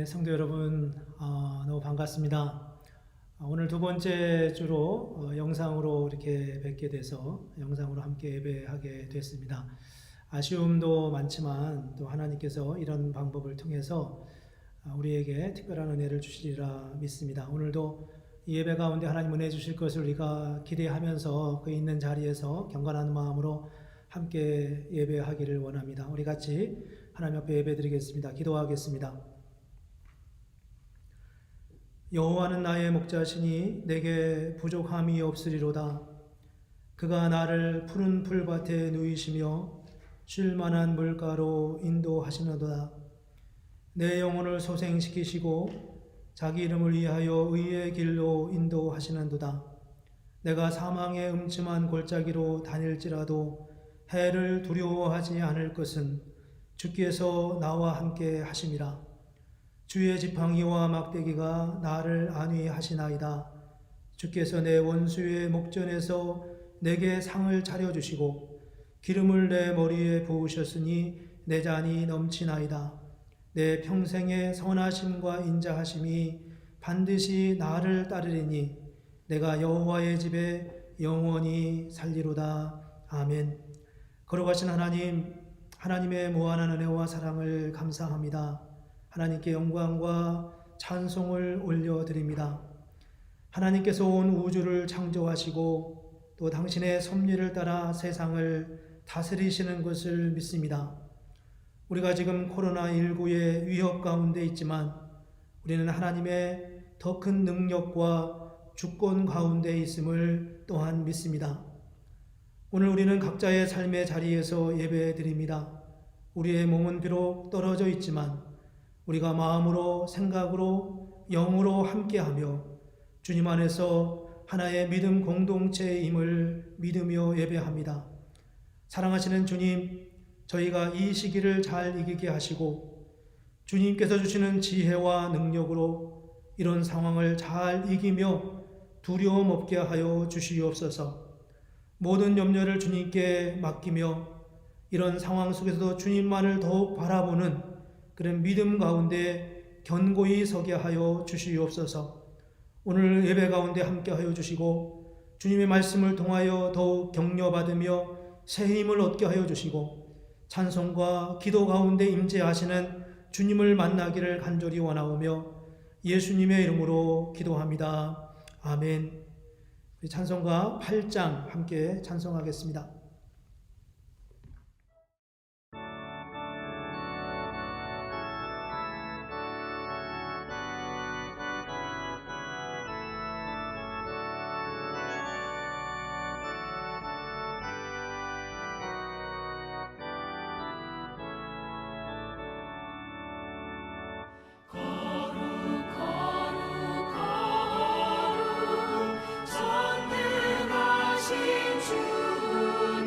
성도 여러분, 너무 반갑습니다. 오늘 두 번째 주로 영상으로 이렇게 뵙게 돼서 영상으로 함께 예배하게 됐습니다. 아쉬움도 많지만 또 하나님께서 이런 방법을 통해서 우리에게 특별한 은혜를 주시리라 믿습니다. 오늘도 이 예배 가운데 하나님 은혜 주실 것을 우리가 기대하면서 그 있는 자리에서 경건한 마음으로 함께 예배하기를 원합니다. 우리 같이 하나님 앞에 예배드리겠습니다. 기도하겠습니다. 여호와는 나의 목자시니 내게 부족함이 없으리로다. 그가 나를 푸른 풀밭에 누이시며 쉴 만한 물가로 인도하시노도다. 내 영혼을 소생시키시고 자기 이름을 위하여 의의 길로 인도하시는도다. 내가 사망의 음침한 골짜기로 다닐지라도 해를 두려워하지 않을 것은 주께서 나와 함께 하심이라. 주의 지팡이와 막대기가 나를 안위하시나이다. 주께서 내 원수의 목전에서 내게 상을 차려주시고 기름을 내 머리에 부으셨으니 내 잔이 넘치나이다. 내 평생의 선하심과 인자하심이 반드시 나를 따르리니 내가 여호와의 집에 영원히 살리로다. 아멘. 거룩하신 하나님, 하나님의 무한한 은혜와 사랑을 감사합니다. 하나님께 영광과 찬송을 올려드립니다. 하나님께서 온 우주를 창조하시고 또 당신의 섭리를 따라 세상을 다스리시는 것을 믿습니다. 우리가 지금 코로나19의 위협 가운데 있지만 우리는 하나님의 더 큰 능력과 주권 가운데 있음을 또한 믿습니다. 오늘 우리는 각자의 삶의 자리에서 예배드립니다. 우리의 몸은 비록 떨어져 있지만 우리가 마음으로, 생각으로, 영으로 함께하며 주님 안에서 하나의 믿음 공동체임을 믿으며 예배합니다. 사랑하시는 주님, 저희가 이 시기를 잘 이기게 하시고 주님께서 주시는 지혜와 능력으로 이런 상황을 잘 이기며 두려움 없게 하여 주시옵소서. 모든 염려를 주님께 맡기며 이런 상황 속에서도 주님만을 더욱 바라보는 그런 믿음 가운데 견고히 서게 하여 주시옵소서. 오늘 예배 가운데 함께 하여 주시고 주님의 말씀을 통하여 더욱 격려받으며 새 힘을 얻게 하여 주시고 찬송과 기도 가운데 임재하시는 주님을 만나기를 간절히 원하오며 예수님의 이름으로 기도합니다. 아멘. 우리 찬송가 8장 함께 찬송하겠습니다. 전능하신 주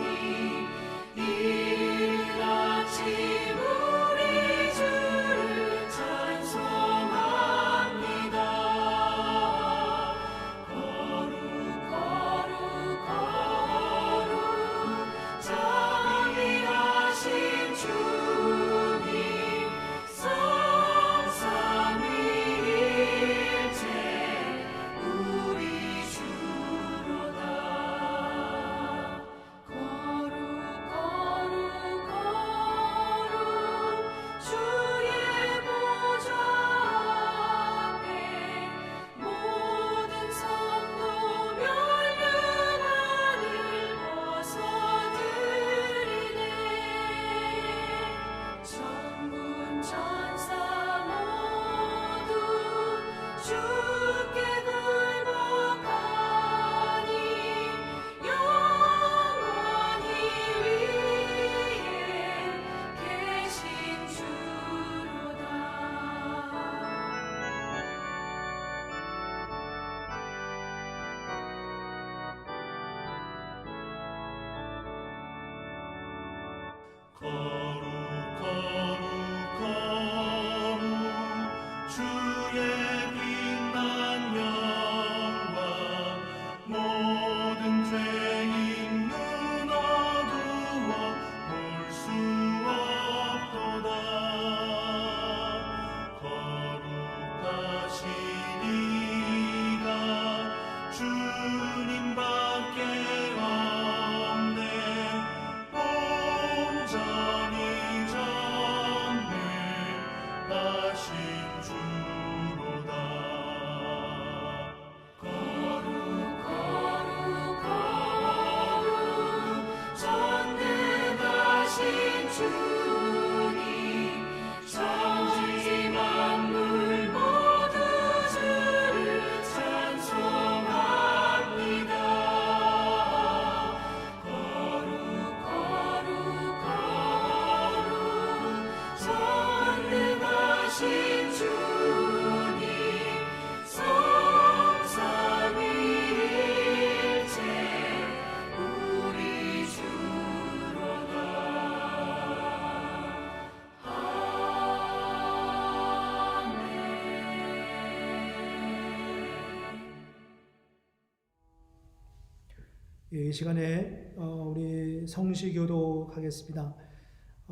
이 시간에 우리 성시교독 하겠습니다.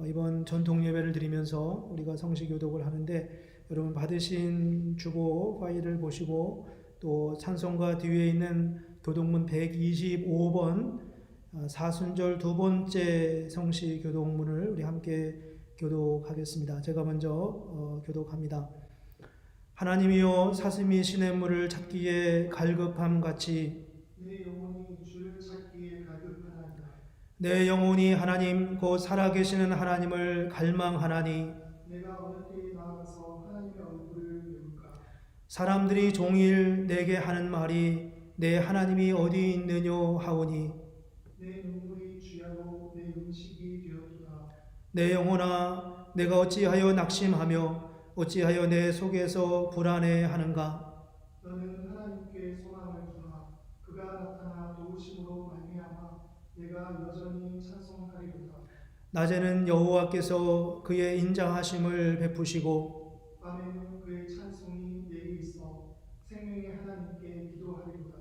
이번 전통 예배를 드리면서 우리가 성시교독을 하는데 여러분 받으신 주보 파일을 보시고 또 찬송가 뒤에 있는 교독문 125번 사순절 두 번째 성시교독문을 우리 함께 교독하겠습니다. 제가 먼저 교독합니다. 하나님이여 사슴이 시냇물을 찾기에 갈급함 같이 내 영혼이 주를 찾기에 갈급하나이다. 내 영혼이 하나님 곧 살아계시는 하나님을 갈망하나니 내가 어느 때에 나아가서 하나님의 얼굴을 배울까? 사람들이 종일 내게 하는 말이 내 하나님이 어디 있느뇨 하오니 내 눈물이 주야로 내 음식이 되었도다. 내 영혼아 내가 어찌하여 낙심하며 어찌하여 내 속에서 불안해하는가. 너는 하나님께 소망을 두라. 그가 나타나 도우심으로 말미암아 내가 여전히 찬송하리로다. 낮에는 여호와께서 그의 인자하심을 베푸시고 밤에는 그의 찬송이 내게 있어 생명의 하나님께 기도하리로다.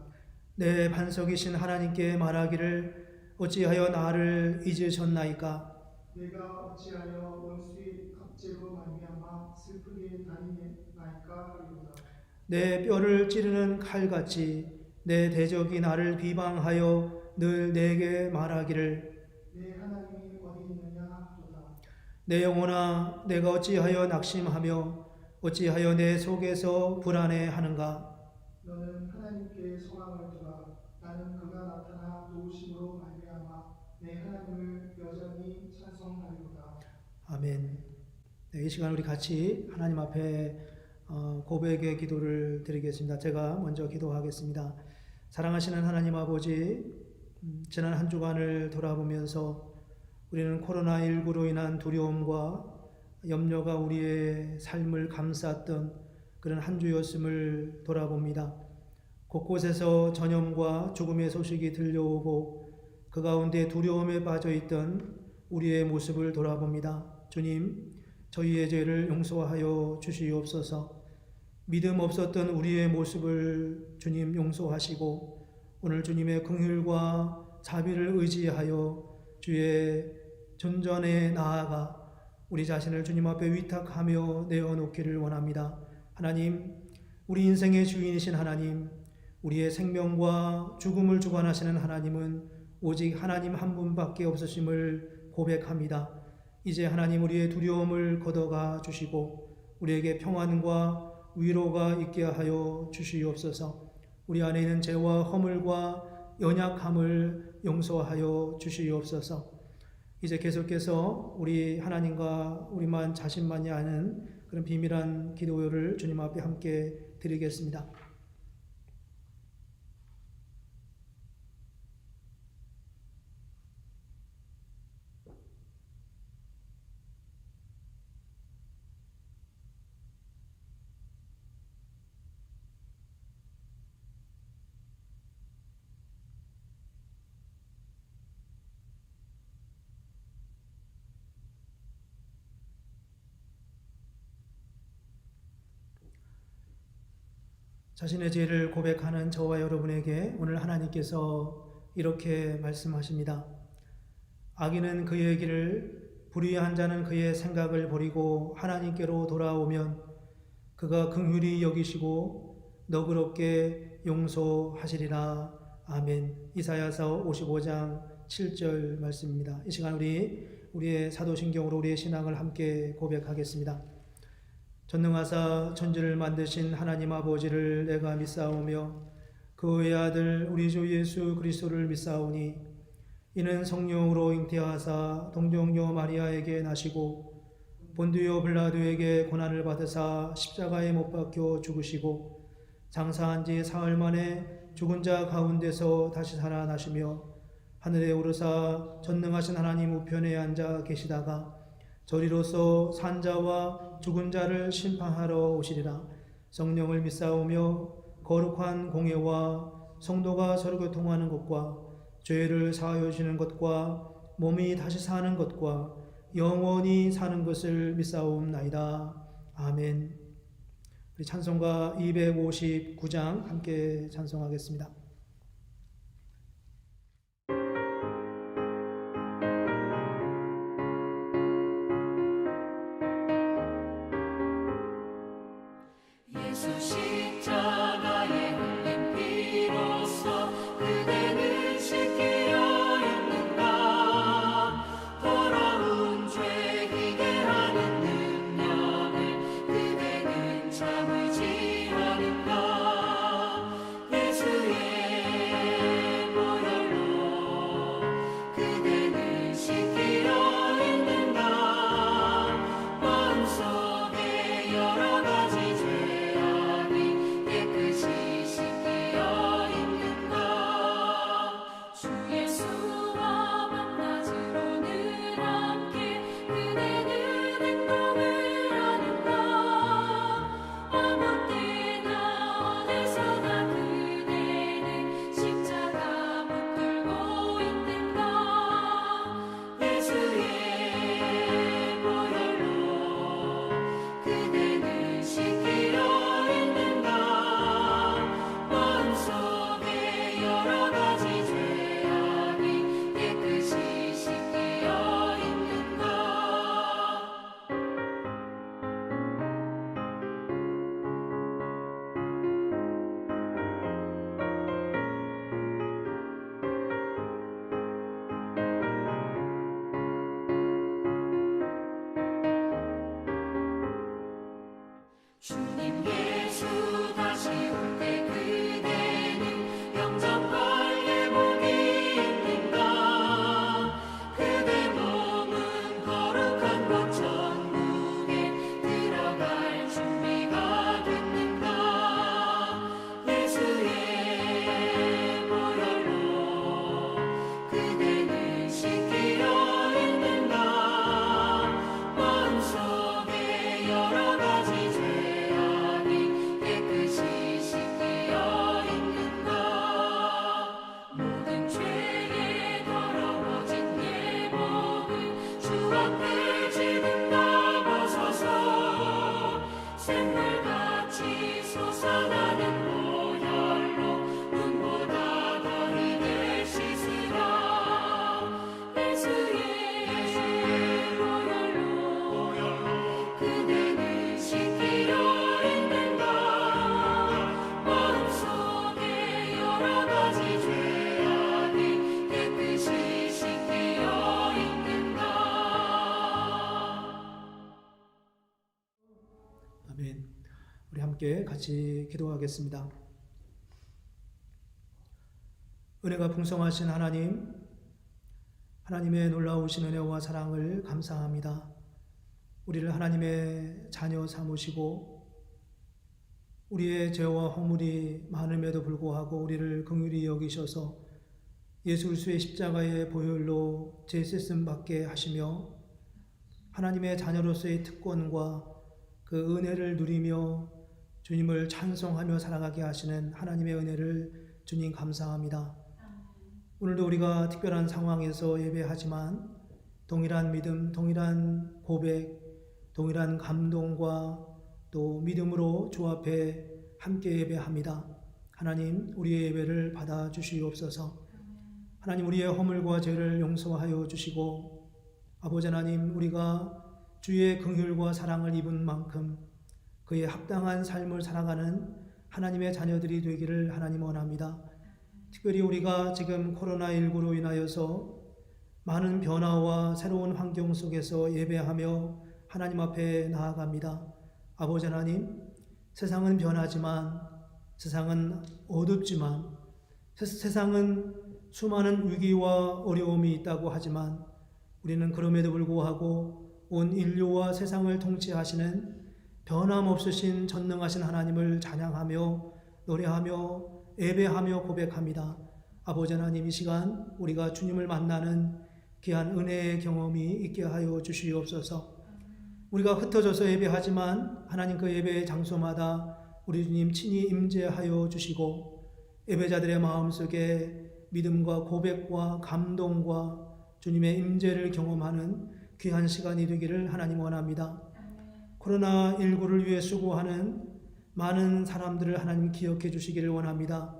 내 반석이신 하나님께 말하기를 어찌하여 나를 잊으셨나이까. 내가 어찌하여 원수의 압제로 말미암아 슬프게 다니나이까 하리로다. 내 뼈를 찌르는 칼같이 내 대적이 나를 비방하여 늘 내게 말하기를 내 하나님이 어디 있느냐 하도다. 내 영혼아 내가 어찌하여 낙심하며 어찌하여 내 속에서 불안해하는가. 너는 하나님께 소망을 두라. 나는 그가 나타나 도우심으로 말미암아 내 하나님을 여전히 찬송하리로다. 아멘. 네, 이 시간 우리 같이 하나님 앞에 고백의 기도를 드리겠습니다. 제가 먼저 기도하겠습니다. 사랑하시는 하나님 아버지, 지난 한 주간을 돌아보면서 우리는 코로나19로 인한 두려움과 염려가 우리의 삶을 감쌌던 그런 한 주였음을 돌아봅니다. 곳곳에서 전염과 죽음의 소식이 들려오고 그 가운데 두려움에 빠져있던 우리의 모습을 돌아봅니다. 주님, 저희의 죄를 용서하여 주시옵소서. 믿음 없었던 우리의 모습을 주님 용서하시고 오늘 주님의 긍휼과 자비를 의지하여 주의 존전에 나아가 우리 자신을 주님 앞에 위탁하며 내어놓기를 원합니다. 하나님, 우리 인생의 주인이신 하나님, 우리의 생명과 죽음을 주관하시는 하나님은 오직 하나님 한 분밖에 없으심을 고백합니다. 이제 하나님 우리의 두려움을 걷어가 주시고 우리에게 평안과 위로가 있게 하여 주시옵소서. 우리 안에 있는 죄와 허물과 연약함을 용서하여 주시옵소서. 이제 계속해서 우리 하나님과 우리만 자신만이 아는 그런 비밀한 기도를 주님 앞에 함께 드리겠습니다. 자신의 죄를 고백하는 저와 여러분에게 오늘 하나님께서 이렇게 말씀하십니다. 악인은 그의 길을, 불의한 자는 그의 생각을 버리고 하나님께로 돌아오면 그가 긍휼히 여기시고 너그럽게 용서하시리라. 아멘. 이사야서 55장 7절 말씀입니다. 이 시간 우리의 사도신경으로 우리의 신앙을 함께 고백하겠습니다. 전능하사 천지를 만드신 하나님 아버지를 내가 믿사오며 그의 아들 우리 주 예수 그리스도를 믿사오니 이는 성령으로 잉태하사 동정녀 마리아에게 나시고 본디오 빌라도에게 고난을 받으사 십자가에 못 박혀 죽으시고 장사한 지 사흘 만에 죽은 자 가운데서 다시 살아나시며 하늘에 오르사 전능하신 하나님 우편에 앉아 계시다가 저리로서 산자와 죽은 자를 심판하러 오시리라. 성령을 믿사오며 거룩한 공예와 성도가 서로 교통하는 것과 죄를 사하여 주시는 것과 몸이 다시 사는 것과 영원히 사는 것을 믿사옵나이다. 아멘. 우리 찬송가 259장 함께 찬송하겠습니다. 함께 같이 기도하겠습니다. 은혜가 풍성하신 하나님, 하나님의 놀라우신 은혜와 사랑을 감사합니다. 우리를 하나님의 자녀 삼으시고 우리의 죄와 허물이 많음에도 불구하고 우리를 긍휼히 여기셔서 예수 그리스도의 십자가의 보혈로 죄 씻음 받게 하시며 하나님의 자녀로서의 특권과 그 은혜를 누리며 주님을 찬송하며 살아가게 하시는 하나님의 은혜를 주님 감사합니다. 오늘도 우리가 특별한 상황에서 예배하지만 동일한 믿음, 동일한 고백, 동일한 감동과 또 믿음으로 주 앞에 함께 예배합니다. 하나님, 우리의 예배를 받아 주시옵소서. 하나님, 우리의 허물과 죄를 용서하여 주시고 아버지 하나님, 우리가 주의 긍휼과 사랑을 입은 만큼 그의 합당한 삶을 살아가는 하나님의 자녀들이 되기를 하나님 원합니다. 특별히 우리가 지금 코로나19로 인하여서 많은 변화와 새로운 환경 속에서 예배하며 하나님 앞에 나아갑니다. 아버지 하나님, 세상은 변하지만, 세상은 어둡지만, 세상은 수많은 위기와 어려움이 있다고 하지만 우리는 그럼에도 불구하고 온 인류와 세상을 통치하시는 변함없으신 전능하신 하나님을 찬양하며 노래하며 예배하며 고백합니다. 아버지 하나님, 이 시간 우리가 주님을 만나는 귀한 은혜의 경험이 있게 하여 주시옵소서. 우리가 흩어져서 예배하지만 하나님 그 예배의 장소마다 우리 주님 친히 임재하여 주시고 예배자들의 마음속에 믿음과 고백과 감동과 주님의 임재를 경험하는 귀한 시간이 되기를 하나님 원합니다. 코로나19를 위해 수고하는 많은 사람들을 하나님 기억해 주시기를 원합니다.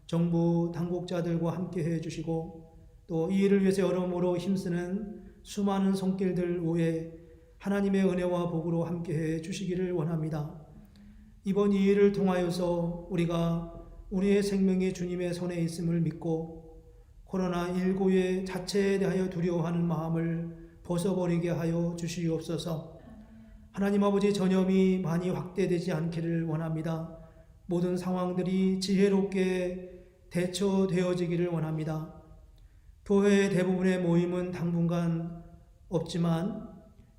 정부 당국자들과 함께 해 주시고 또 이 일을 위해서 여러모로 힘쓰는 수많은 손길들 외에 하나님의 은혜와 복으로 함께 해 주시기를 원합니다. 이번 이 일을 통하여서 우리가 우리의 생명이 주님의 손에 있음을 믿고 코로나19의 자체에 대하여 두려워하는 마음을 벗어버리게 하여 주시옵소서. 하나님 아버지, 전염이 많이 확대되지 않기를 원합니다. 모든 상황들이 지혜롭게 대처되어지기를 원합니다. 교회의 대부분의 모임은 당분간 없지만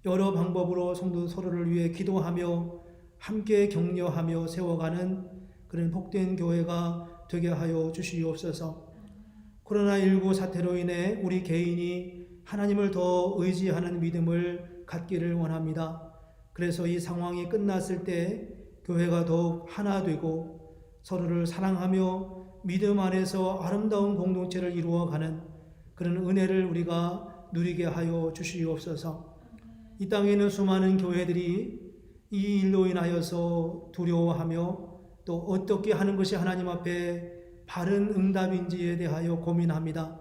여러 방법으로 성도 서로를 위해 기도하며 함께 격려하며 세워가는 그런 복된 교회가 되게 하여 주시옵소서. 코로나19 사태로 인해 우리 개인이 하나님을 더 의지하는 믿음을 갖기를 원합니다. 그래서 이 상황이 끝났을 때 교회가 더욱 하나 되고 서로를 사랑하며 믿음 안에서 아름다운 공동체를 이루어가는 그런 은혜를 우리가 누리게 하여 주시옵소서. 이 땅에 있는 수많은 교회들이 이 일로 인하여서 두려워하며 또 어떻게 하는 것이 하나님 앞에 바른 응답인지에 대하여 고민합니다.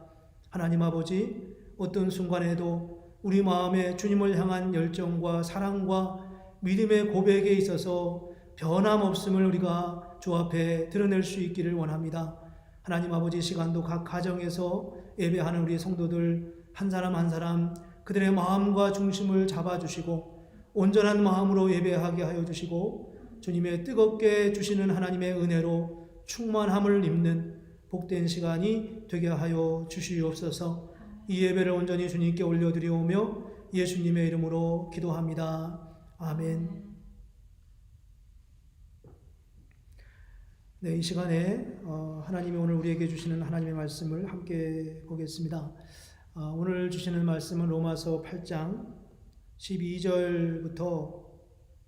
하나님 아버지, 어떤 순간에도 우리 마음에 주님을 향한 열정과 사랑과 믿음의 고백에 있어서 변함없음을 우리가 주 앞에 드러낼 수 있기를 원합니다. 하나님 아버지, 시간도 각 가정에서 예배하는 우리 성도들 한 사람 한 사람 그들의 마음과 중심을 잡아주시고 온전한 마음으로 예배하게 하여 주시고 주님의 뜨겁게 주시는 하나님의 은혜로 충만함을 입는 복된 시간이 되게 하여 주시옵소서. 이 예배를 온전히 주님께 올려드리오며 예수님의 이름으로 기도합니다. 아멘. 네, 이 시간에 하나님이 오늘 우리에게 주시는 하나님의 말씀을 함께 보겠습니다. 오늘 주시는 말씀은 로마서 8장 12절부터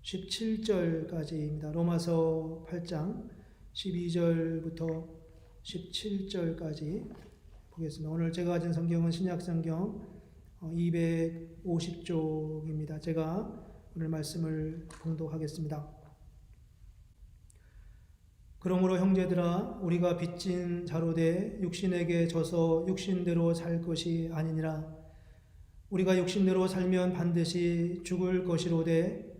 17절까지입니다. 로마서 8장 12절부터 17절까지 보겠습니다. 오늘 제가 가진 성경은 신약성경 250쪽입니다. 제가 오늘 말씀을 봉독하겠습니다. 그러므로 형제들아, 우리가 빚진 자로되 육신에게 져서 육신대로 살 것이 아니니라. 우리가 육신대로 살면 반드시 죽을 것이로되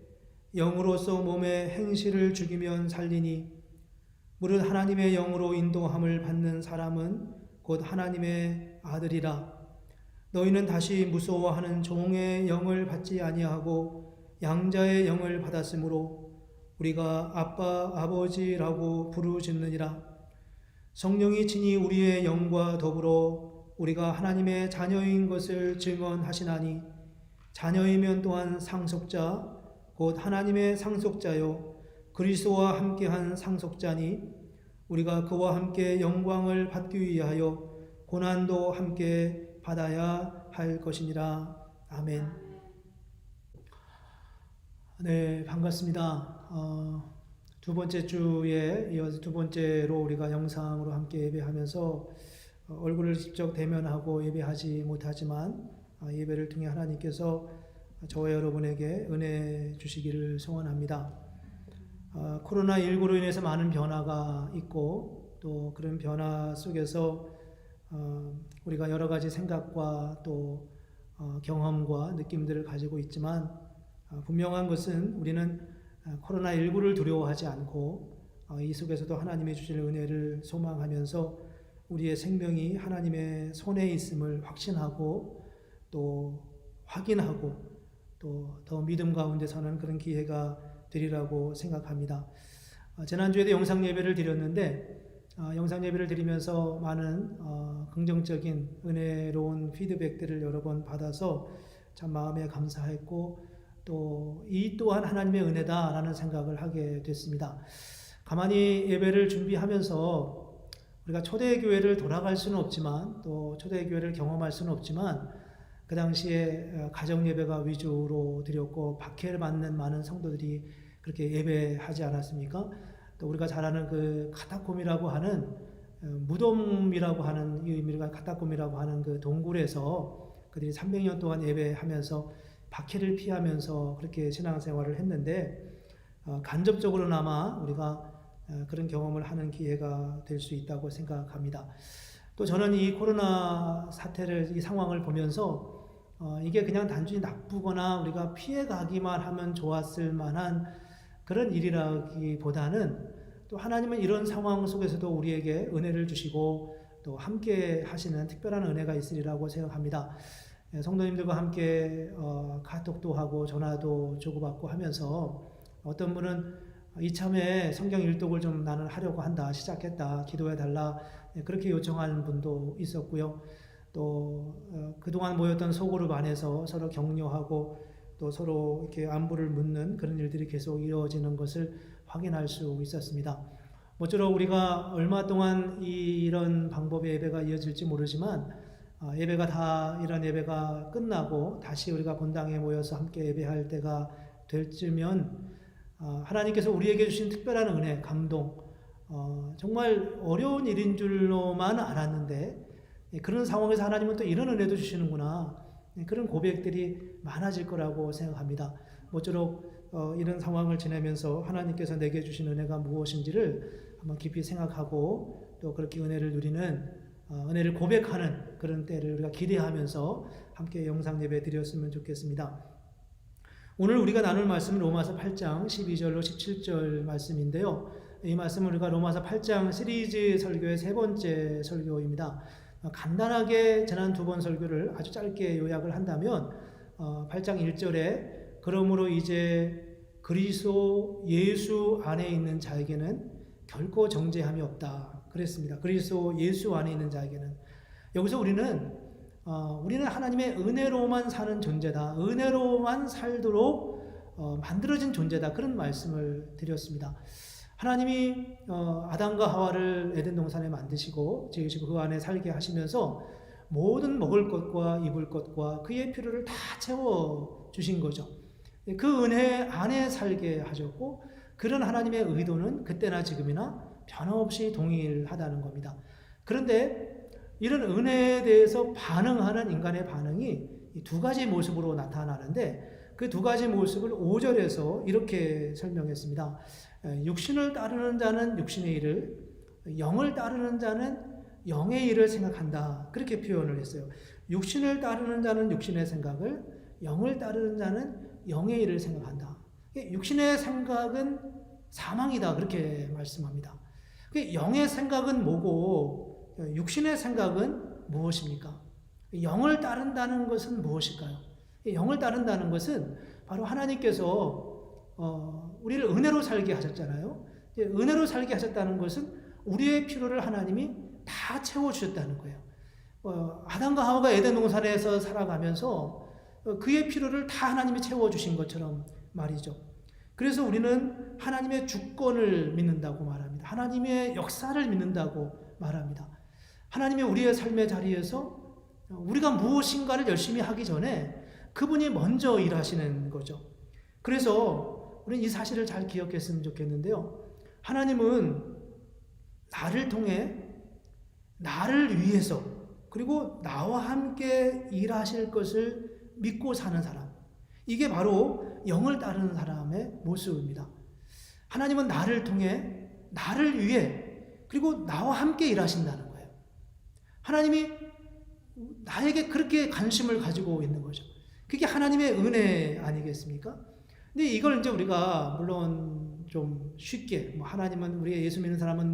영으로서 몸의 행실을 죽이면 살리니 무릇 하나님의 영으로 인도함을 받는 사람은 곧 하나님의 아들이라. 너희는 다시 무서워하는 종의 영을 받지 아니하고 양자의 영을 받았으므로 우리가 아빠, 아버지라고 부르짖느니라. 성령이 친히 우리의 영과 더불어 우리가 하나님의 자녀인 것을 증언하시나니 자녀이면 또한 상속자 곧 하나님의 상속자요 그리스도와 함께한 상속자니 우리가 그와 함께 영광을 받기 위하여 고난도 함께 받아야 할 것이니라. 아멘. 네, 반갑습니다. 두 번째 주에 이어서 두 번째로 우리가 영상으로 함께 예배하면서 얼굴을 직접 대면하고 예배하지 못하지만 예배를 통해 하나님께서 저와 여러분에게 은혜 주시기를 소원합니다. 코로나19로 인해서 많은 변화가 있고 또 그런 변화 속에서 우리가 여러 가지 생각과 또 경험과 느낌들을 가지고 있지만 분명한 것은 우리는 코로나19를 두려워하지 않고 이 속에서도 하나님의 주실 은혜를 소망하면서 우리의 생명이 하나님의 손에 있음을 확신하고 또 확인하고 또 더 믿음 가운데 서는 그런 기회가 되리라고 생각합니다. 지난주에도 영상 예배를 드렸는데 영상 예배를 드리면서 많은 긍정적인 은혜로운 피드백들을 여러 번 받아서 참 마음에 감사했고 또 이 또한 하나님의 은혜다라는 생각을 하게 됐습니다. 가만히 예배를 준비하면서 우리가 초대교회를 돌아갈 수는 없지만 또 초대교회를 경험할 수는 없지만 그 당시에 가정예배가 위주로 드렸고 박해를 받는 많은 성도들이 그렇게 예배하지 않았습니까? 또 우리가 잘 아는 그 카타콤이라고 하는 무덤이라고 하는 이 의미가 카타콤이라고 하는 그 동굴에서 그들이 300년 동안 예배하면서 박해를 피하면서 그렇게 신앙생활을 했는데 간접적으로나마 우리가 그런 경험을 하는 기회가 될 수 있다고 생각합니다. 또 저는 이 코로나 사태를 이 상황을 보면서 이게 그냥 단순히 나쁘거나 우리가 피해가기만 하면 좋았을 만한 그런 일이라기보다는 또 하나님은 이런 상황 속에서도 우리에게 은혜를 주시고 또 함께 하시는 특별한 은혜가 있으리라고 생각합니다. 성도님들과 함께 카톡도 하고 전화도 주고받고 하면서 어떤 분은 이참에 성경 일독을 좀 나는 하려고 한다, 시작했다, 기도해달라 그렇게 요청하는 분도 있었고요. 또 그동안 모였던 소그룹 안에서 서로 격려하고 또 서로 이렇게 안부를 묻는 그런 일들이 계속 이어지는 것을 확인할 수 있었습니다. 모쪼록 우리가 얼마 동안 이런 방법의 예배가 이어질지 모르지만 예배가 다 이런 예배가 끝나고 다시 우리가 본당에 모여서 함께 예배할 때가 될 쯤면 하나님께서 우리에게 주신 특별한 은혜, 감동, 정말 어려운 일인 줄로만 알았는데 그런 상황에서 하나님은 또 이런 은혜도 주시는구나. 그런 고백들이 많아질 거라고 생각합니다. 모쪼록 이런 상황을 지내면서 하나님께서 내게 주신 은혜가 무엇인지를 한번 깊이 생각하고 또 그렇게 은혜를 누리는 은혜를 고백하는 그런 때를 우리가 기대하면서 함께 영상 예배 드렸으면 좋겠습니다. 오늘 우리가 나눌 말씀은 로마서 8장 12절로 17절 말씀인데요. 이 말씀은 우리가 로마서 8장 시리즈 설교의 세 번째 설교입니다. 간단하게 지난 두 번 설교를 아주 짧게 요약을 한다면 8장 1절에 그러므로 이제 그리스도 예수 안에 있는 자에게는 결코 정죄함이 없다 그랬습니다. 그리스도 예수 안에 있는 자에게는 여기서 우리는 하나님의 은혜로만 사는 존재다. 은혜로만 살도록 만들어진 존재다. 그런 말씀을 드렸습니다. 하나님이 아담과 하와를 에덴 동산에 만드시고 지으시고 그 안에 살게 하시면서 모든 먹을 것과 입을 것과 그의 필요를 다 채워주신 거죠. 그 은혜 안에 살게 하셨고 그런 하나님의 의도는 그때나 지금이나 변함없이 동일하다는 겁니다. 그런데 이런 은혜에 대해서 반응하는 인간의 반응이 두 가지 모습으로 나타나는데 그 두 가지 모습을 5절에서 이렇게 설명했습니다. 육신을 따르는 자는 육신의 일을, 영을 따르는 자는 영의 일을 생각한다. 그렇게 표현을 했어요. 육신을 따르는 자는 육신의 생각을, 영을 따르는 자는 영의 일을 생각한다. 육신의 생각은 사망이다. 그렇게 말씀합니다. 영의 생각은 뭐고 육신의 생각은 무엇입니까? 영을 따른다는 것은 무엇일까요? 영을 따른다는 것은 바로 하나님께서 우리를 은혜로 살게 하셨잖아요. 은혜로 살게 하셨다는 것은 우리의 필요를 하나님이 다 채워주셨다는 거예요. 아담과 하와가 에덴 동산에서 살아가면서 그의 필요를 다 하나님이 채워주신 것처럼 말이죠. 그래서 우리는 하나님의 주권을 믿는다고 말합니다. 하나님의 역사를 믿는다고 말합니다. 하나님의 우리의 삶의 자리에서 우리가 무엇인가를 열심히 하기 전에 그분이 먼저 일하시는 거죠. 그래서 우리는 이 사실을 잘 기억했으면 좋겠는데요. 하나님은 나를 통해 나를 위해서 그리고 나와 함께 일하실 것을 믿고 사는 사람, 이게 바로 영을 따르는 사람의 모습입니다. 하나님은 나를 통해 나를 위해 그리고 나와 함께 일하신다는 거예요. 하나님이 나에게 그렇게 관심을 가지고 있는 거죠. 그게 하나님의 은혜 아니겠습니까? 근데 이걸 이제 우리가 물론 좀 쉽게 하나님은 우리가 예수 믿는 사람은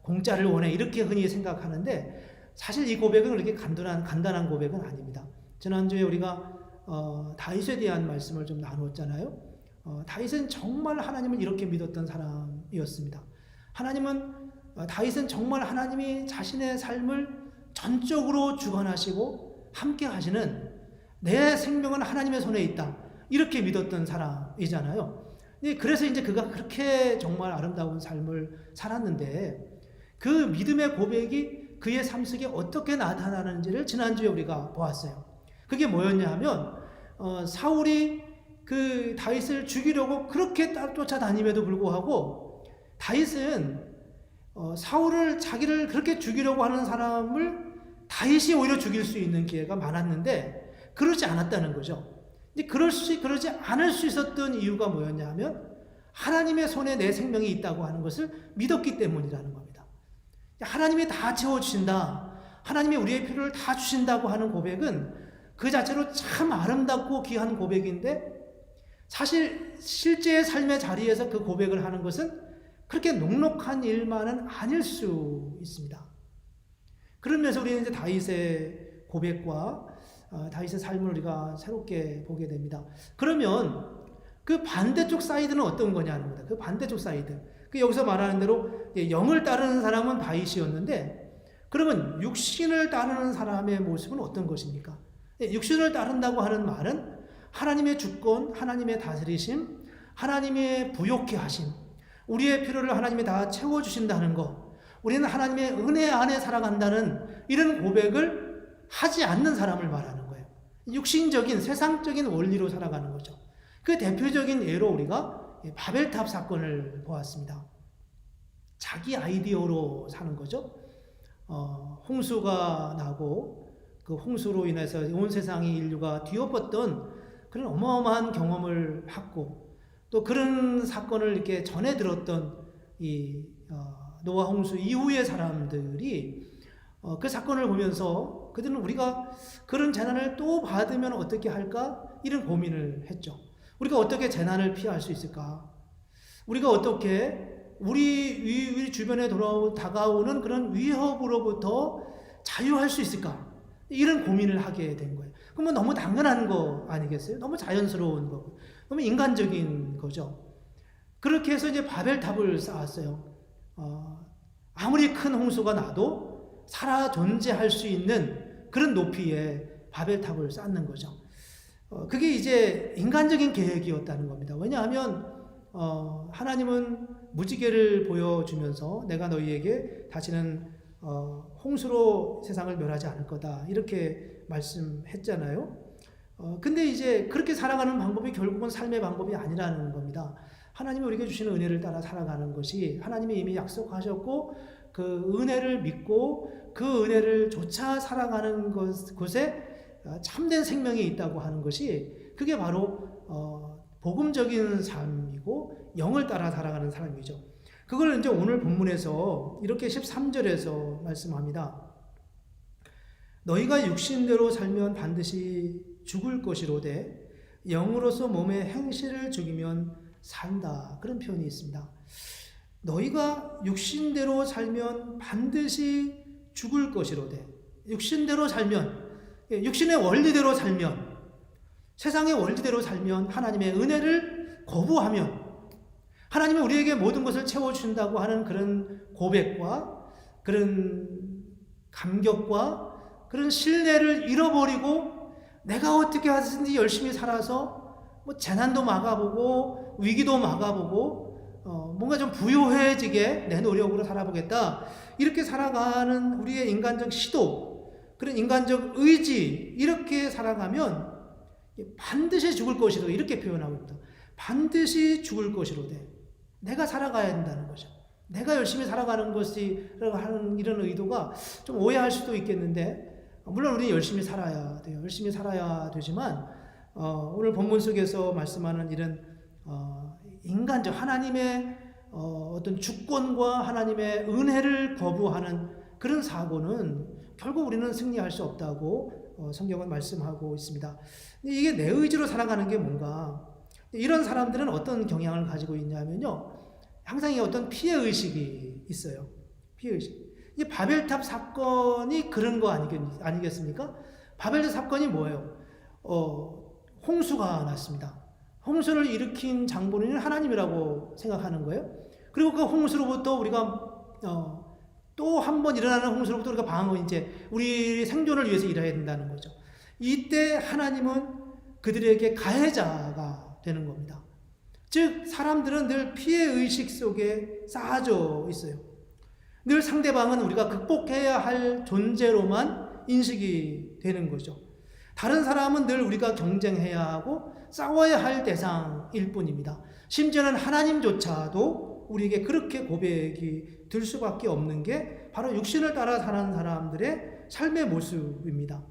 공짜를 원해 이렇게 흔히 생각하는데 사실 이 고백은 그렇게 간단한 고백은 아닙니다. 지난주에 우리가 다윗에 대한 말씀을 좀 나누었잖아요. 다윗은 정말 하나님을 이렇게 믿었던 사람이었습니다. 다윗은 정말 하나님이 자신의 삶을 전적으로 주관하시고 함께 하시는 내 생명은 하나님의 손에 있다. 이렇게 믿었던 사람이잖아요. 그래서 이제 그가 그렇게 정말 아름다운 삶을 살았는데 그 믿음의 고백이 그의 삶 속에 어떻게 나타나는지를 지난주에 우리가 보았어요. 그게 뭐였냐 하면 사울이 그 다윗을 죽이려고 그렇게 쫓아다님에도 불구하고 다윗은 사울을 자기를 그렇게 죽이려고 하는 사람을 다윗이 오히려 죽일 수 있는 기회가 많았는데 그러지 않았다는 거죠. 그러지 않을 수 있었던 이유가 뭐였냐 하면 하나님의 손에 내 생명이 있다고 하는 것을 믿었기 때문이라는 겁니다. 하나님이 다 채워주신다. 하나님이 우리의 필요를 다 주신다고 하는 고백은 그 자체로 참 아름답고 귀한 고백인데 사실 실제의 삶의 자리에서 그 고백을 하는 것은 그렇게 녹록한 일만은 아닐 수 있습니다. 그러면서 우리는 이제 다윗의 고백과 다윗의 삶을 우리가 새롭게 보게 됩니다. 그러면 그 반대쪽 사이드는 어떤 거냐는 겁니다. 그 반대쪽 사이드. 여기서 말하는 대로 영을 따르는 사람은 다윗이었는데 그러면 육신을 따르는 사람의 모습은 어떤 것입니까? 육신을 따른다고 하는 말은 하나님의 주권, 하나님의 다스리심, 하나님의 부욕케 하심, 우리의 필요를 하나님이 다 채워주신다는 것, 우리는 하나님의 은혜 안에 살아간다는 이런 고백을 하지 않는 사람을 말하는 거예요. 육신적인 세상적인 원리로 살아가는 거죠. 그 대표적인 예로 우리가 바벨탑 사건을 보았습니다. 자기 아이디어로 사는 거죠. 홍수가 나고 그 홍수로 인해서 온 세상의 인류가 뒤엎었던 그런 어마어마한 경험을 하고 또 그런 사건을 이렇게 전해 들었던 이 노아 홍수 이후의 사람들이 그 사건을 보면서 그들은 우리가 그런 재난을 또 받으면 어떻게 할까? 이런 고민을 했죠. 우리가 어떻게 재난을 피할 수 있을까? 우리가 어떻게 우리 주변에 다가오는 그런 위협으로부터 자유할 수 있을까? 이런 고민을 하게 된 거예요. 그러면 너무 당연한 거 아니겠어요? 너무 자연스러운 거고, 너무 인간적인 거죠. 그렇게 해서 이제 바벨탑을 쌓았어요. 아무리 큰 홍수가 나도 살아 존재할 수 있는 그런 높이의 바벨탑을 쌓는 거죠. 그게 이제 인간적인 계획이었다는 겁니다. 왜냐하면 하나님은 무지개를 보여주면서 내가 너희에게 다시는 홍수로 세상을 멸하지 않을 거다 이렇게 말씀했잖아요. 근데 이제 그렇게 살아가는 방법이 결국은 삶의 방법이 아니라는 겁니다. 하나님이 우리에게 주시는 은혜를 따라 살아가는 것이 하나님이 이미 약속하셨고 그 은혜를 믿고 그 은혜를 좇아 살아가는 곳에 참된 생명이 있다고 하는 것이 그게 바로 복음적인 삶이고 영을 따라 살아가는 삶이죠. 그걸 이제 오늘 본문에서 이렇게 13절에서 말씀합니다. 너희가 육신대로 살면 반드시 죽을 것이로되 영으로서 몸의 행실을 죽이면 산다. 그런 표현이 있습니다. 너희가 육신대로 살면 반드시 죽을 것이로되 육신대로 살면 육신의 원리대로 살면 세상의 원리대로 살면 하나님의 은혜를 거부하면 하나님이 우리에게 모든 것을 채워주신다고 하는 그런 고백과 그런 감격과 그런 신뢰를 잃어버리고 내가 어떻게 하든지 열심히 살아서 뭐 재난도 막아보고 위기도 막아보고 뭔가 좀 부유해지게 내 노력으로 살아보겠다 이렇게 살아가는 우리의 인간적 시도 그런 인간적 의지 이렇게 살아가면 반드시 죽을 것이로 이렇게 표현하고 있다. 반드시 죽을 것이로 돼. 내가 살아가야 된다는 거죠. 내가 열심히 살아가는 것이 하는 이런 의도가 좀 오해할 수도 있겠는데 물론 우리는 열심히 살아야 돼요. 열심히 살아야 되지만 오늘 본문 속에서 말씀하는 이런 인간적 하나님의 어떤 주권과 하나님의 은혜를 거부하는 그런 사고는 결국 우리는 승리할 수 없다고 성경은 말씀하고 있습니다. 이게 내 의지로 살아가는 게 뭔가 이런 사람들은 어떤 경향을 가지고 있냐면요. 항상 어떤 피해의식이 있어요. 피해의식. 이 바벨탑 사건이 그런 거 아니겠습니까? 바벨탑 사건이 뭐예요? 홍수가 났습니다. 홍수를 일으킨 장본인은 하나님이라고 생각하는 거예요. 그리고 그 홍수로부터 우리가 또 한 번 일어나는 홍수로부터 우리가 이제 우리 생존을 위해서 일해야 된다는 거죠. 이때 하나님은 그들에게 가해자가 되는 겁니다. 즉 사람들은 늘 피해의식 속에 쌓아져 있어요. 늘 상대방은 우리가 극복해야 할 존재로만 인식이 되는 거죠. 다른 사람은 늘 우리가 경쟁해야 하고 싸워야 할 대상일 뿐입니다. 심지어는 하나님조차도 우리에게 그렇게 고백이 들 수밖에 없는 게 바로 육신을 따라 사는 사람들의 삶의 모습입니다.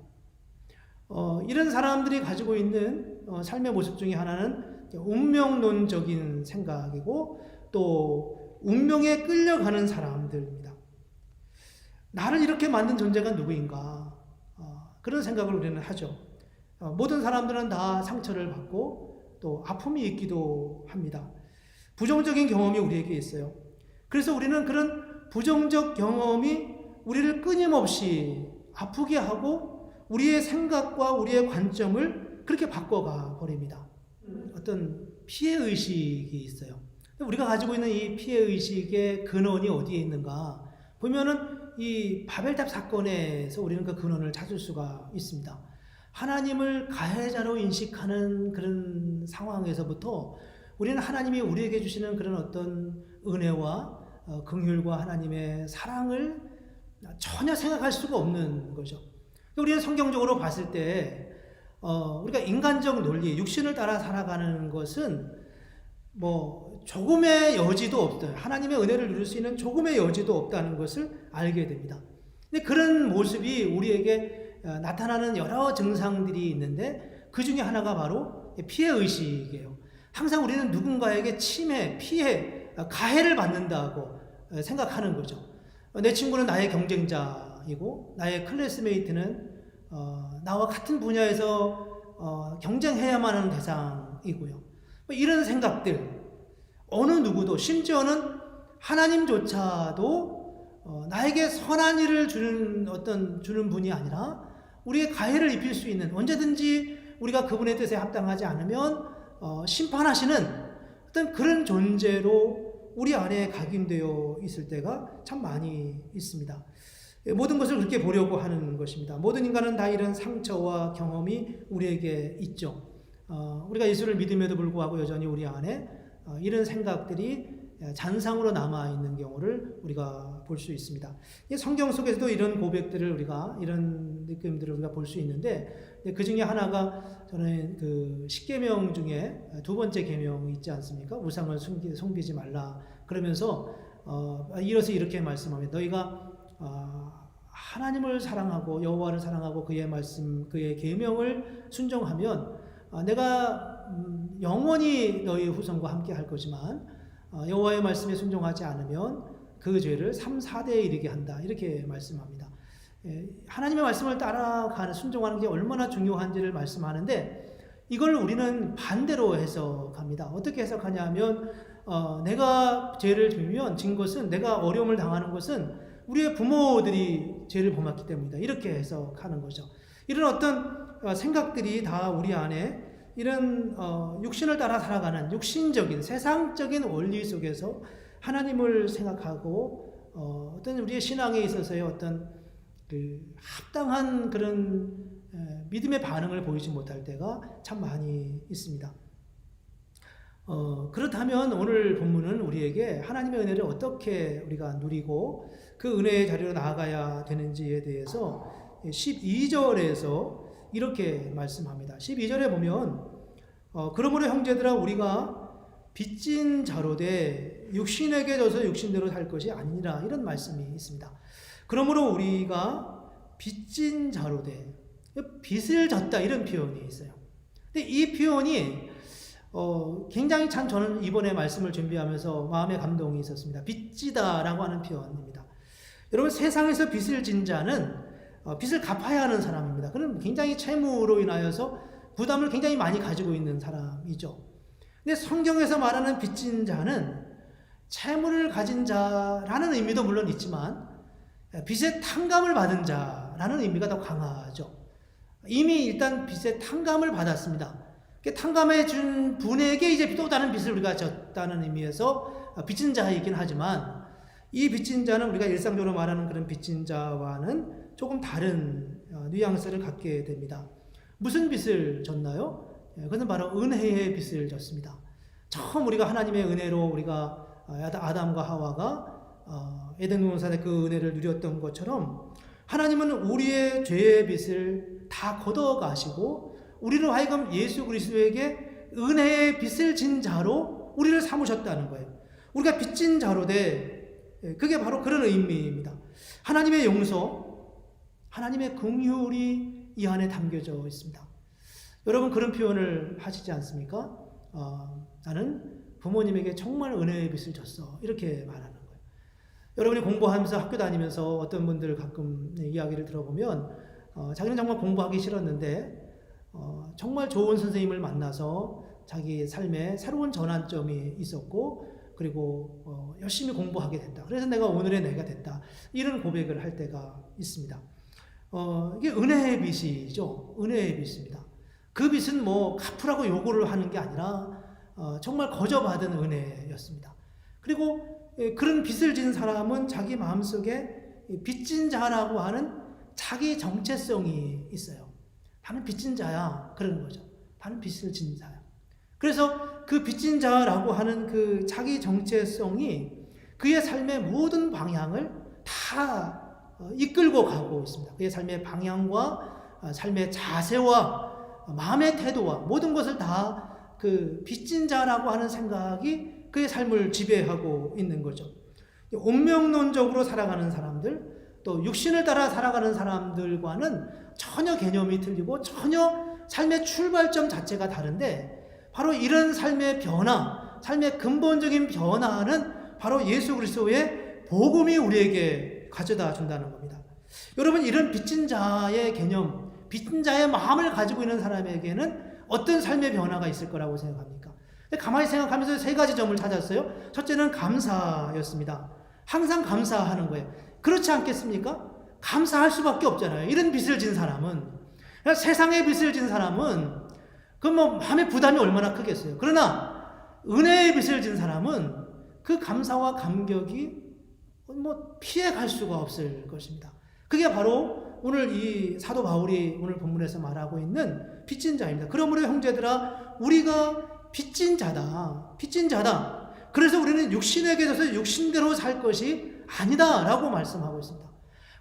이런 사람들이 가지고 있는 삶의 모습 중에 하나는 운명론적인 생각이고 또 운명에 끌려가는 사람들입니다. 나를 이렇게 만든 존재가 누구인가? 그런 생각을 우리는 하죠. 모든 사람들은 다 상처를 받고 또 아픔이 있기도 합니다. 부정적인 경험이 우리에게 있어요. 그래서 우리는 그런 부정적 경험이 우리를 끊임없이 아프게 하고 우리의 생각과 우리의 관점을 그렇게 바꿔가 버립니다. 어떤 피해의식이 있어요. 우리가 가지고 있는 이 피해의식의 근원이 어디에 있는가 보면은 이 바벨탑 사건에서 우리는 그 근원을 찾을 수가 있습니다. 하나님을 가해자로 인식하는 그런 상황에서부터 우리는 하나님이 우리에게 주시는 그런 어떤 은혜와 긍휼과 하나님의 사랑을 전혀 생각할 수가 없는 거죠. 우리는 성경적으로 봤을 때 우리가 인간적 논리, 육신을 따라 살아가는 것은 뭐 조금의 여지도 없어요. 하나님의 은혜를 누릴 수 있는 조금의 여지도 없다는 것을 알게 됩니다. 근데 그런 모습이 우리에게 나타나는 여러 증상들이 있는데 그 중에 하나가 바로 피해의식이에요. 항상 우리는 누군가에게 침해, 피해, 가해를 받는다고 생각하는 거죠. 내 친구는 나의 경쟁자이고 나의 클래스메이트는 나와 같은 분야에서 경쟁해야만 하는 대상이고요. 이런 생각들 어느 누구도 심지어는 하나님조차도 나에게 선한 일을 주는 분이 아니라 우리의 가해를 입힐 수 있는 언제든지 우리가 그분의 뜻에 합당하지 않으면 심판하시는 어떤 그런 존재로 우리 안에 각인되어 있을 때가 참 많이 있습니다. 모든 것을 그렇게 보려고 하는 것입니다. 모든 인간은 다 이런 상처와 경험이 우리에게 있죠. 우리가 예수를 믿음에도 불구하고 여전히 우리 안에 이런 생각들이 잔상으로 남아있는 경우를 우리가 볼 수 있습니다. 성경 속에서도 이런 고백들을 이런 느낌들을 우리가 볼 수 있는데 그 중에 하나가 저는 그 10계명 중에 두 번째 계명이 있지 않습니까? 우상을 섬기지 말라. 그러면서 이어서 이렇게 말씀합니다. 너희가 하나님을 사랑하고 여호와를 사랑하고 그의 말씀, 그의 계명을 순종하면 내가 영원히 너희 후손과 함께 할 거지만 여호와의 말씀에 순종하지 않으면 그 죄를 3, 4대에 이르게 한다. 이렇게 말씀합니다. 하나님의 말씀을 따라가는 순종하는 게 얼마나 중요한지를 말씀하는데 이걸 우리는 반대로 해석합니다. 어떻게 해석하냐 하면 내가 죄를 진 것은 내가 어려움을 당하는 것은 우리의 부모들이 죄를 범했기 때문이다. 이렇게 해석하는 거죠. 이런 어떤 생각들이 다 우리 안에 이런 육신을 따라 살아가는 육신적인 세상적인 원리 속에서 하나님을 생각하고 어떤 우리의 신앙에 있어서의 어떤 그 합당한 그런 믿음의 반응을 보이지 못할 때가 참 많이 있습니다. 그렇다면 오늘 본문은 우리에게 하나님의 은혜를 어떻게 우리가 누리고 그 은혜의 자리로 나아가야 되는지에 대해서 12절에서 이렇게 말씀합니다. 12절에 보면 그러므로 형제들아 우리가 빚진 자로 돼 육신에게 져서 육신대로 살 것이 아니라 이런 말씀이 있습니다. 그러므로 우리가 빚진 자로 돼 빚을 졌다 이런 표현이 있어요. 근데 이 표현이 굉장히 참 저는 이번에 말씀을 준비하면서 마음의 감동이 있었습니다. 빚지다라고 하는 표현입니다. 여러분 세상에서 빚을 진 자는 빚을 갚아야 하는 사람입니다. 그는 굉장히 채무로 인하여서 부담을 굉장히 많이 가지고 있는 사람이죠. 근데 성경에서 말하는 빚진 자는 채무를 가진 자라는 의미도 물론 있지만 빚의 탕감을 받은 자라는 의미가 더 강하죠. 이미 일단 빚의 탕감을 받았습니다. 탕감해 준 분에게 이제 또 다른 빚을 우리가 졌다는 의미에서 빚진 자이긴 하지만 이 빚진 자는 우리가 일상적으로 말하는 그런 빚진 자와는 조금 다른 뉘앙스를 갖게 됩니다. 무슨 빚을 졌나요? 그것은 바로 은혜의 빚을 졌습니다. 처음 우리가 하나님의 은혜로 우리가 아담과 하와가 에덴 동산의 그 은혜를 누렸던 것처럼 하나님은 우리의 죄의 빚을 다 걷어가시고 우리로 하여금 예수 그리스도에게 은혜의 빚을 진 자로 우리를 삼으셨다는 거예요. 우리가 빚진 자로 돼 그게 바로 그런 의미입니다. 하나님의 용서, 하나님의 긍휼이 이 안에 담겨져 있습니다. 여러분 그런 표현을 하시지 않습니까? 나는 부모님에게 정말 은혜의 빚을 졌어 이렇게 말하는 거예요. 여러분이 공부하면서 학교 다니면서 어떤 분들 가끔 이야기를 들어보면 자기는 정말 공부하기 싫었는데 정말 좋은 선생님을 만나서 자기 삶에 새로운 전환점이 있었고 그리고 열심히 공부하게 된다. 그래서 내가 오늘의 내가 됐다. 이런 고백을 할 때가 있습니다. 이게 은혜의 빚이죠. 은혜의 빚입니다. 그 빚은 뭐 갚으라고 요구를 하는 게 아니라 정말 거저받은 은혜였습니다. 그리고 그런 빚을 진 사람은 자기 마음속에 빚진 자라고 하는 자기 정체성이 있어요. 나는 빚진 자야. 그러는 거죠. 나는 빚을 진 자야. 그래서 그 빚진 자라고 하는 그 자기 정체성이 그의 삶의 모든 방향을 다 이끌고 가고 있습니다. 그의 삶의 방향과 삶의 자세와 마음의 태도와 모든 것을 다 그 빚진 자라고 하는 생각이 그의 삶을 지배하고 있는 거죠. 운명론적으로 살아가는 사람들, 또 육신을 따라 살아가는 사람들과는 전혀 개념이 틀리고 전혀 삶의 출발점 자체가 다른데 바로 이런 삶의 변화, 삶의 근본적인 변화는 바로 예수 그리스도의 복음이 우리에게 가져다 준다는 겁니다. 여러분 이런 빚진 자의 개념, 빚진 자의 마음을 가지고 있는 사람에게는 어떤 삶의 변화가 있을 거라고 생각합니까? 가만히 생각하면서 세 가지 점을 찾았어요. 첫째는 감사였습니다. 항상 감사하는 거예요. 그렇지 않겠습니까? 감사할 수밖에 없잖아요. 이런 빚을 진 사람은, 세상의 빚을 진 사람은 그 뭐 마음의 부담이 얼마나 크겠어요. 그러나 은혜의 빚을 진 사람은 그 감사와 감격이 뭐 피해 갈 수가 없을 것입니다. 그게 바로 오늘 이 사도 바울이 오늘 본문에서 말하고 있는 빚진 자입니다. 그러므로 형제들아 우리가 빚진 자다. 빚진 자다. 그래서 우리는 육신에게 져서 육신대로 살 것이 아니다 라고 말씀하고 있습니다.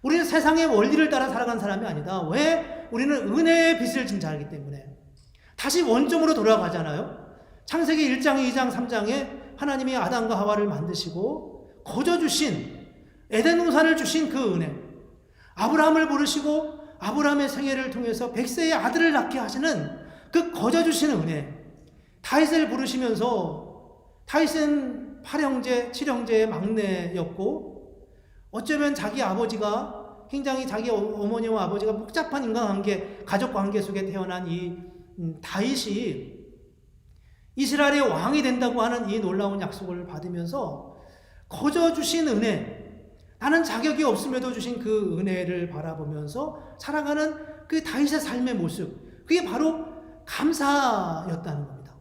우리는 세상의 원리를 따라 살아간 사람이 아니다. 왜? 우리는 은혜의 빚을 진 자이기 때문에. 다시 원점으로 돌아가잖아요. 창세기 1장, 2장, 3장에 하나님이 아담과 하와를 만드시고 거저 주신 에덴 동산을 주신 그 은혜, 아브라함을 부르시고 아브라함의 생애를 통해서 100세의 아들을 낳게 하시는 그 거저 주시는 은혜, 다윗을 부르시면서 다윗은 8형제, 7형제의 막내였고 어쩌면 자기 아버지가 굉장히 자기 어머니와 아버지가 복잡한 인간관계, 가족관계 속에 태어난 이 다윗이 이스라엘의 왕이 된다고 하는 이 놀라운 약속을 받으면서 거저 주신 은혜, 나는 자격이 없음에도 주신 그 은혜를 바라보면서 살아가는 그 다윗의 삶의 모습, 그게 바로 감사였다는 겁니다.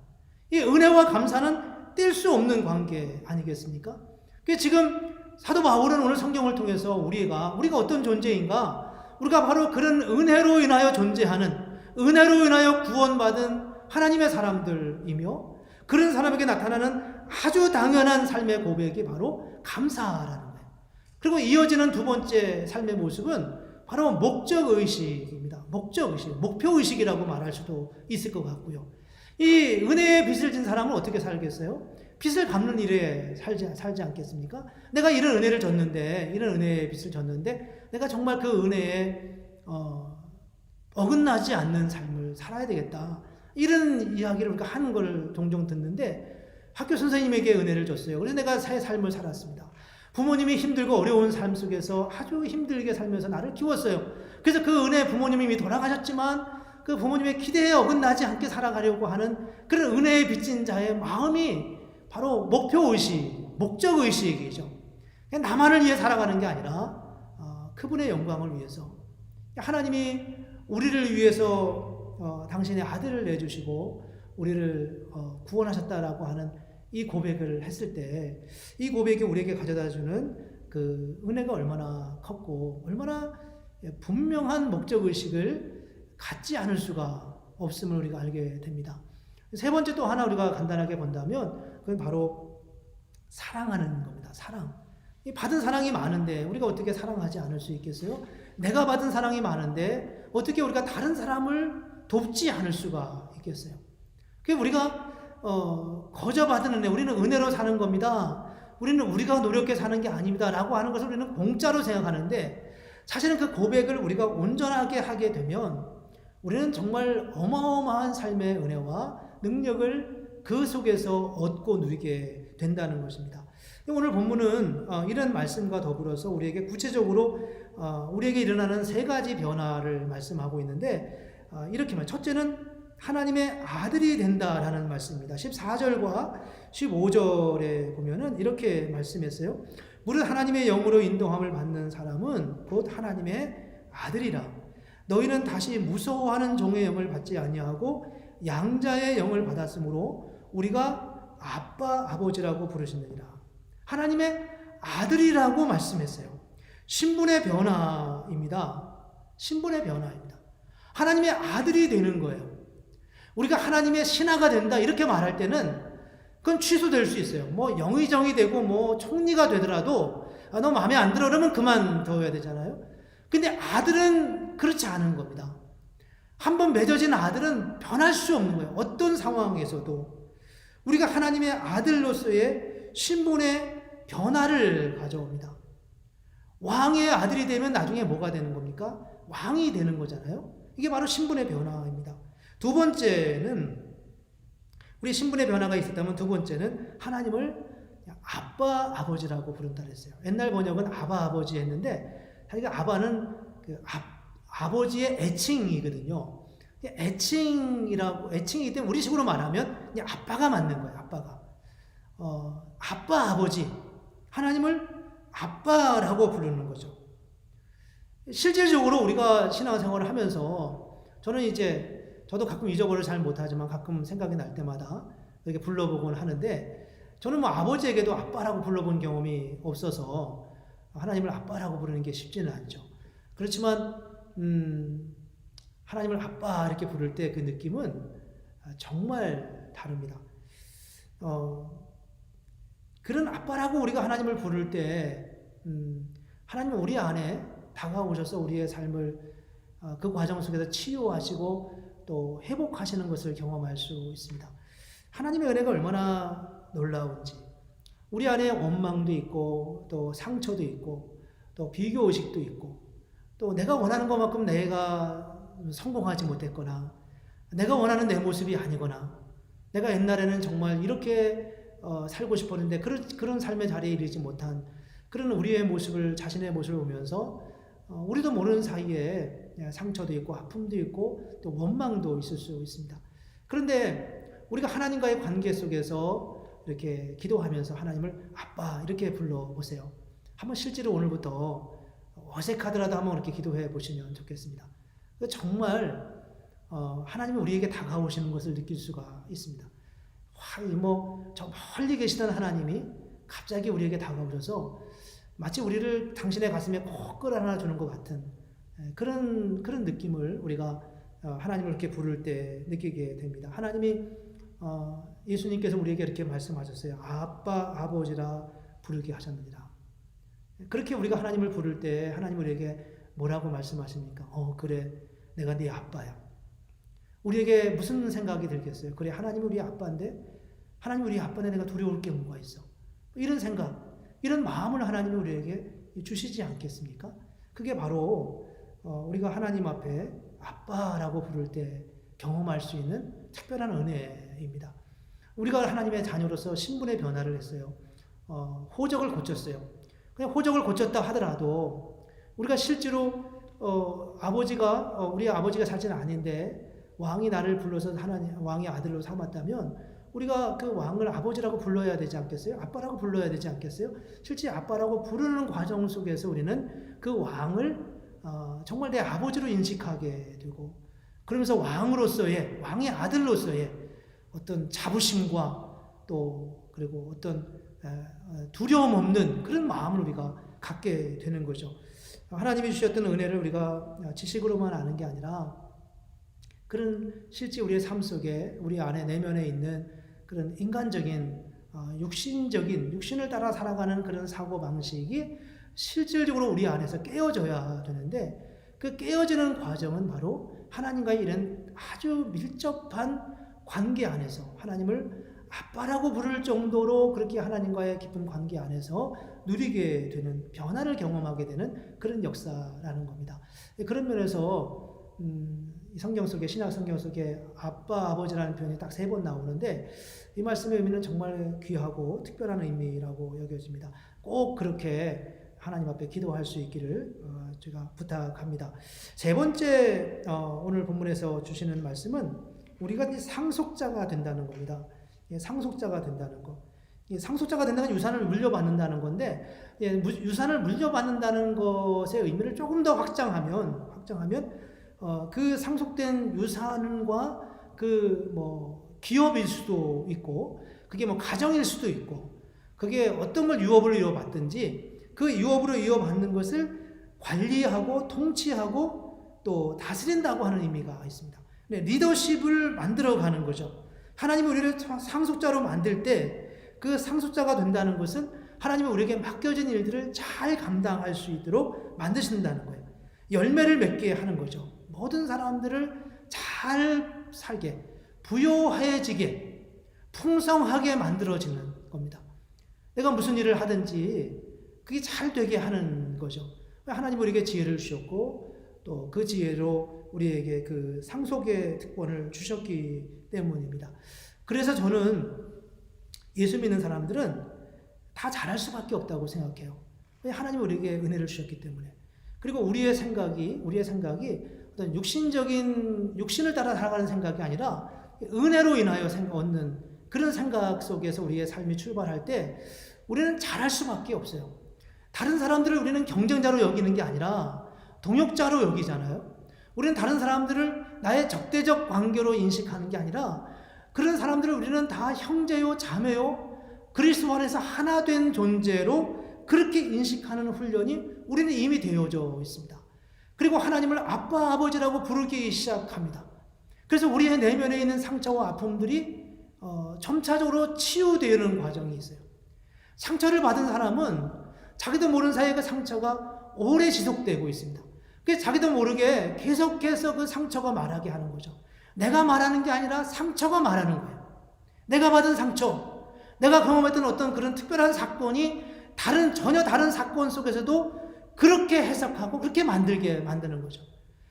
이 은혜와 감사는 뗄 수 없는 관계 아니겠습니까? 그래서 지금 사도 바울은 오늘 성경을 통해서 우리가 어떤 존재인가? 우리가 바로 그런 은혜로 인하여 존재하는, 은혜로 인하여 구원받은 하나님의 사람들이며, 그런 사람에게 나타나는 아주 당연한 삶의 고백이 바로 감사라는 거예요. 그리고 이어지는 두 번째 삶의 모습은 바로 목적의식입니다. 목적의식, 목표의식이라고 말할 수도 있을 것 같고요. 이 은혜의 빚을 진 사람은 어떻게 살겠어요? 빚을 갚는 일에 살지 않겠습니까? 내가 이런 은혜를 졌는데, 이런 은혜의 빚을 졌는데, 내가 정말 그 은혜에 어긋나지 않는 삶을 살아야 되겠다. 이런 이야기를 우리가 하는 걸 종종 듣는데, 학교 선생님에게 은혜를 줬어요. 그래서 내가 새 삶을 살았습니다. 부모님이 힘들고 어려운 삶 속에서 아주 힘들게 살면서 나를 키웠어요. 그래서 그 은혜, 부모님이 이미 돌아가셨지만 그 부모님의 기대에 어긋나지 않게 살아가려고 하는 그런 은혜에 빚진 자의 마음이 바로 목표의식, 목적의식이죠. 나만을 위해 살아가는 게 아니라 그분의 영광을 위해서, 하나님이 우리를 위해서 당신의 아들을 내주시고 우리를 구원하셨다라고 하는 이 고백을 했을 때, 이 고백이 우리에게 가져다주는 그 은혜가 얼마나 컸고 얼마나 분명한 목적의식을 갖지 않을 수가 없음을 우리가 알게 됩니다. 세 번째 또 하나 우리가 간단하게 본다면 그건 바로 사랑하는 겁니다. 사랑. 이 받은 사랑이 많은데 우리가 어떻게 사랑하지 않을 수 있겠어요? 내가 받은 사랑이 많은데 어떻게 우리가 다른 사람을 돕지 않을 수가 있겠어요? 그게 우리가 거저받은 은혜, 우리는 은혜로 사는 겁니다. 우리는 우리가 노력해 사는 게 아닙니다. 라고 하는 것을 우리는 공짜로 생각하는데, 사실은 그 고백을 우리가 온전하게 하게 되면 우리는 정말 어마어마한 삶의 은혜와 능력을 그 속에서 얻고 누리게 된다는 것입니다. 오늘 본문은 이런 말씀과 더불어서 우리에게 구체적으로 우리에게 일어나는 세 가지 변화를 말씀하고 있는데, 이렇게 말, 첫째는 하나님의 아들이 된다라는 말씀입니다. 14절과 15절에 보면은 이렇게 말씀했어요. 무릇 하나님의 영으로 인도함을 받는 사람은 곧 하나님의 아들이라. 너희는 다시 무서워하는 종의 영을 받지 아니하고 양자의 영을 받았으므로 우리가 아빠 아버지라고 부르시느니라. 하나님의 아들이라고 말씀했어요. 신분의 변화입니다. 신분의 변화입니다. 하나님의 아들이 되는 거예요. 우리가 하나님의 신하가 된다 이렇게 말할 때는 그건 취소될 수 있어요. 뭐 영의정이 되고 뭐 총리가 되더라도 너 마음에 안 들어 그러면 그만둬야 되잖아요. 근데 아들은 그렇지 않은 겁니다. 한번 맺어진 아들은 변할 수 없는 거예요. 어떤 상황에서도 우리가 하나님의 아들로서의 신분의 변화를 가져옵니다. 왕의 아들이 되면 나중에 뭐가 되는 겁니까? 왕이 되는 거잖아요. 이게 바로 신분의 변화입니다. 두 번째는, 우리 신분의 변화가 있었다면 두 번째는 하나님을 아빠 아버지라고 부른다 그랬어요. 옛날 번역은 아바 아버지 했는데, 사실 아바는 그 아버지의 애칭이거든요. 애칭이기 때문에 우리식으로 말하면 그냥 아빠가 맞는 거예요. 아빠가. 아빠 아버지. 하나님을 아빠라고 부르는 거죠. 실질적으로 우리가 신앙생활을 하면서 저도 가끔 잊어버려 잘 못하지만 가끔 생각이 날 때마다 이렇게 불러보곤 하는데, 저는 뭐 아버지에게도 아빠라고 불러본 경험이 없어서 하나님을 아빠라고 부르는 게 쉽지는 않죠. 그렇지만 하나님을 아빠 이렇게 부를 때 그 느낌은 정말 다릅니다. 그런 아빠라고 우리가 하나님을 부를 때 하나님은 우리 안에 다가오셔서 우리의 삶을 그 과정 속에서 치유하시고 또 회복하시는 것을 경험할 수 있습니다. 하나님의 은혜가 얼마나 놀라운지, 우리 안에 원망도 있고 또 상처도 있고 또 비교의식도 있고 또 내가 원하는 것만큼 내가 성공하지 못했거나 내가 원하는 내 모습이 아니거나 내가 옛날에는 정말 이렇게 살고 싶었는데 그런 삶의 자리에 이르지 못한 그런 우리의 모습을, 자신의 모습을 보면서 우리도 모르는 사이에 상처도 있고 아픔도 있고 또 원망도 있을 수 있습니다. 그런데 우리가 하나님과의 관계 속에서 이렇게 기도하면서 하나님을 아빠 이렇게 불러보세요. 한번 실제로 오늘부터 어색하더라도 한번 이렇게 기도해 보시면 좋겠습니다. 정말 하나님이 우리에게 다가오시는 것을 느낄 수가 있습니다. 저 멀리 계시던 하나님이 갑자기 우리에게 다가오셔서 마치 우리를 당신의 가슴에 꼭 끌어안아 주는 것 같은 그런 느낌을 우리가 하나님을 이렇게 부를 때 느끼게 됩니다. 하나님이 예수님께서 우리에게 이렇게 말씀하셨어요. 아빠, 아버지라 부르게 하셨느니라. 그렇게 우리가 하나님을 부를 때 하나님 우리에게 뭐라고 말씀하십니까? 그래, 내가 네 아빠야. 우리에게 무슨 생각이 들겠어요? 그래, 하나님 우리 아빠인데, 하나님 우리 아빠인데 내가 두려울 게 뭐가 있어? 이런 생각, 이런 마음을 하나님이 우리에게 주시지 않겠습니까? 그게 바로 우리가 하나님 앞에 아빠라고 부를 때 경험할 수 있는 특별한 은혜입니다. 우리가 하나님의 자녀로서 신분의 변화를 했어요. 호적을 고쳤어요. 그냥 호적을 고쳤다 하더라도 우리가 실제로 우리 아버지가 사실은 아닌데 왕이 나를 불러서 왕의 아들로 삼았다면 우리가 그 왕을 아버지라고 불러야 되지 않겠어요? 아빠라고 불러야 되지 않겠어요? 실제 아빠라고 부르는 과정 속에서 우리는 그 왕을 정말 내 아버지로 인식하게 되고, 그러면서 왕으로서의, 왕의 아들로서의 어떤 자부심과 그리고 어떤 두려움 없는 그런 마음을 우리가 갖게 되는 거죠. 하나님이 주셨던 은혜를 우리가 지식으로만 아는 게 아니라 그런 실제 우리의 삶 속에 우리 안에 내면에 있는 그런 인간적인 육신을 따라 살아가는 그런 사고방식이 실질적으로 우리 안에서 깨어져야 되는데, 그 깨어지는 과정은 바로 하나님과의 이런 아주 밀접한 관계 안에서 하나님을 아빠라고 부를 정도로 그렇게 하나님과의 깊은 관계 안에서 누리게 되는, 변화를 경험하게 되는 그런 역사라는 겁니다. 그런 면에서 성경 속에, 신약 성경 속에 아빠, 아버지라는 표현이 딱 3번 나오는데 이 말씀의 의미는 정말 귀하고 특별한 의미라고 여겨집니다. 꼭 그렇게 하나님 앞에 기도할 수 있기를 제가 부탁합니다. 3번째 오늘 본문에서 주시는 말씀은 우리가 상속자가 된다는 겁니다. 상속자가 된다는 거. 상속자가 된다는 건 유산을 물려받는다는 건데, 유산을 물려받는다는 것의 의미를 조금 더 확장하면 그 상속된 유산과 기업일 수도 있고, 그게 가정일 수도 있고, 그게 어떤 걸 유업으로 이어받든지 그 유업으로 이어받는 것을 관리하고 통치하고 또 다스린다고 하는 의미가 있습니다. 리더십을 만들어가는 거죠. 하나님이 우리를 상속자로 만들 때 그 상속자가 된다는 것은 하나님이 우리에게 맡겨진 일들을 잘 감당할 수 있도록 만드신다는 거예요. 열매를 맺게 하는 거죠. 모든 사람들을 잘 살게, 부요해지게, 풍성하게 만들어지는 겁니다. 내가 무슨 일을 하든지 그게 잘 되게 하는 거죠. 하나님 우리에게 지혜를 주셨고 또 그 지혜로 우리에게 그 상속의 특권을 주셨기 때문입니다. 그래서 저는 예수 믿는 사람들은 다 잘할 수밖에 없다고 생각해요. 하나님이 우리에게 은혜를 주셨기 때문에. 그리고 우리의 생각이 어떤 육신을 따라 살아가는 생각이 아니라 은혜로 인하여 얻는 그런 생각 속에서 우리의 삶이 출발할 때 우리는 잘할 수밖에 없어요. 다른 사람들을 우리는 경쟁자로 여기는 게 아니라 동역자로 여기잖아요. 우리는 다른 사람들을 나의 적대적 관계로 인식하는 게 아니라 그런 사람들을 우리는 다 형제요, 자매요, 그리스도 안에서 하나 된 존재로 그렇게 인식하는 훈련이 우리는 이미 되어져 있습니다. 그리고 하나님을 아빠, 아버지라고 부르기 시작합니다. 그래서 우리의 내면에 있는 상처와 아픔들이 점차적으로 치유되는 과정이 있어요. 상처를 받은 사람은 자기도 모르는 사이에 그 상처가 오래 지속되고 있습니다. 그래서 자기도 모르게 계속해서 그 상처가 말하게 하는 거죠. 내가 말하는 게 아니라 상처가 말하는 거예요. 내가 받은 상처, 내가 경험했던 어떤 그런 특별한 사건이 전혀 다른 사건 속에서도 그렇게 해석하고 그렇게 만들게 만드는 거죠.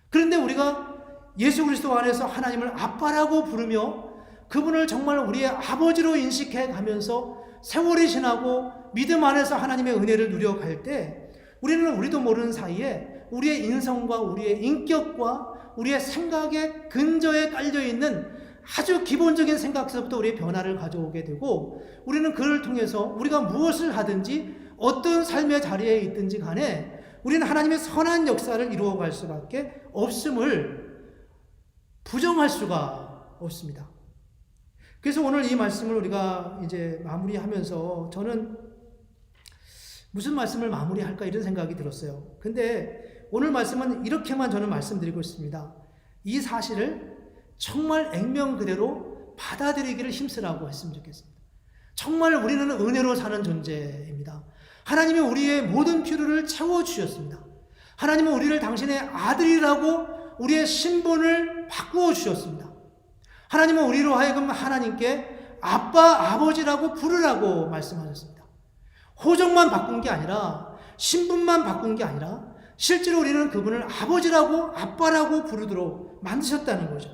그런데 우리가 예수 그리스도 안에서 하나님을 아빠라고 부르며 그분을 정말 우리의 아버지로 인식해 가면서 세월이 지나고 믿음 안에서 하나님의 은혜를 누려갈 때 우리도 모르는 사이에 우리의 인성과 우리의 인격과 우리의 생각의 근저에 깔려있는 아주 기본적인 생각에서부터 우리의 변화를 가져오게 되고 우리는 그를 통해서 우리가 무엇을 하든지 어떤 삶의 자리에 있든지 간에 우리는 하나님의 선한 역사를 이루어갈 수밖에 없음을 부정할 수가 없습니다. 그래서 오늘 이 말씀을 우리가 이제 마무리하면서 저는 무슨 말씀을 마무리할까 이런 생각이 들었어요. 근데 오늘 말씀은 이렇게만 저는 말씀드리고 있습니다. 이 사실을 정말 액면 그대로 받아들이기를 힘쓰라고 했으면 좋겠습니다. 정말 우리는 은혜로 사는 존재입니다. 하나님이 우리의 모든 필요를 채워주셨습니다. 하나님은 우리를 당신의 아들이라고 우리의 신분을 바꾸어 주셨습니다. 하나님은 우리로 하여금 하나님께 아빠, 아버지라고 부르라고 말씀하셨습니다. 호적만 바꾼 게 아니라 신분만 바꾼 게 아니라 실제로 우리는 그분을 아버지라고 아빠라고 부르도록 만드셨다는 거죠.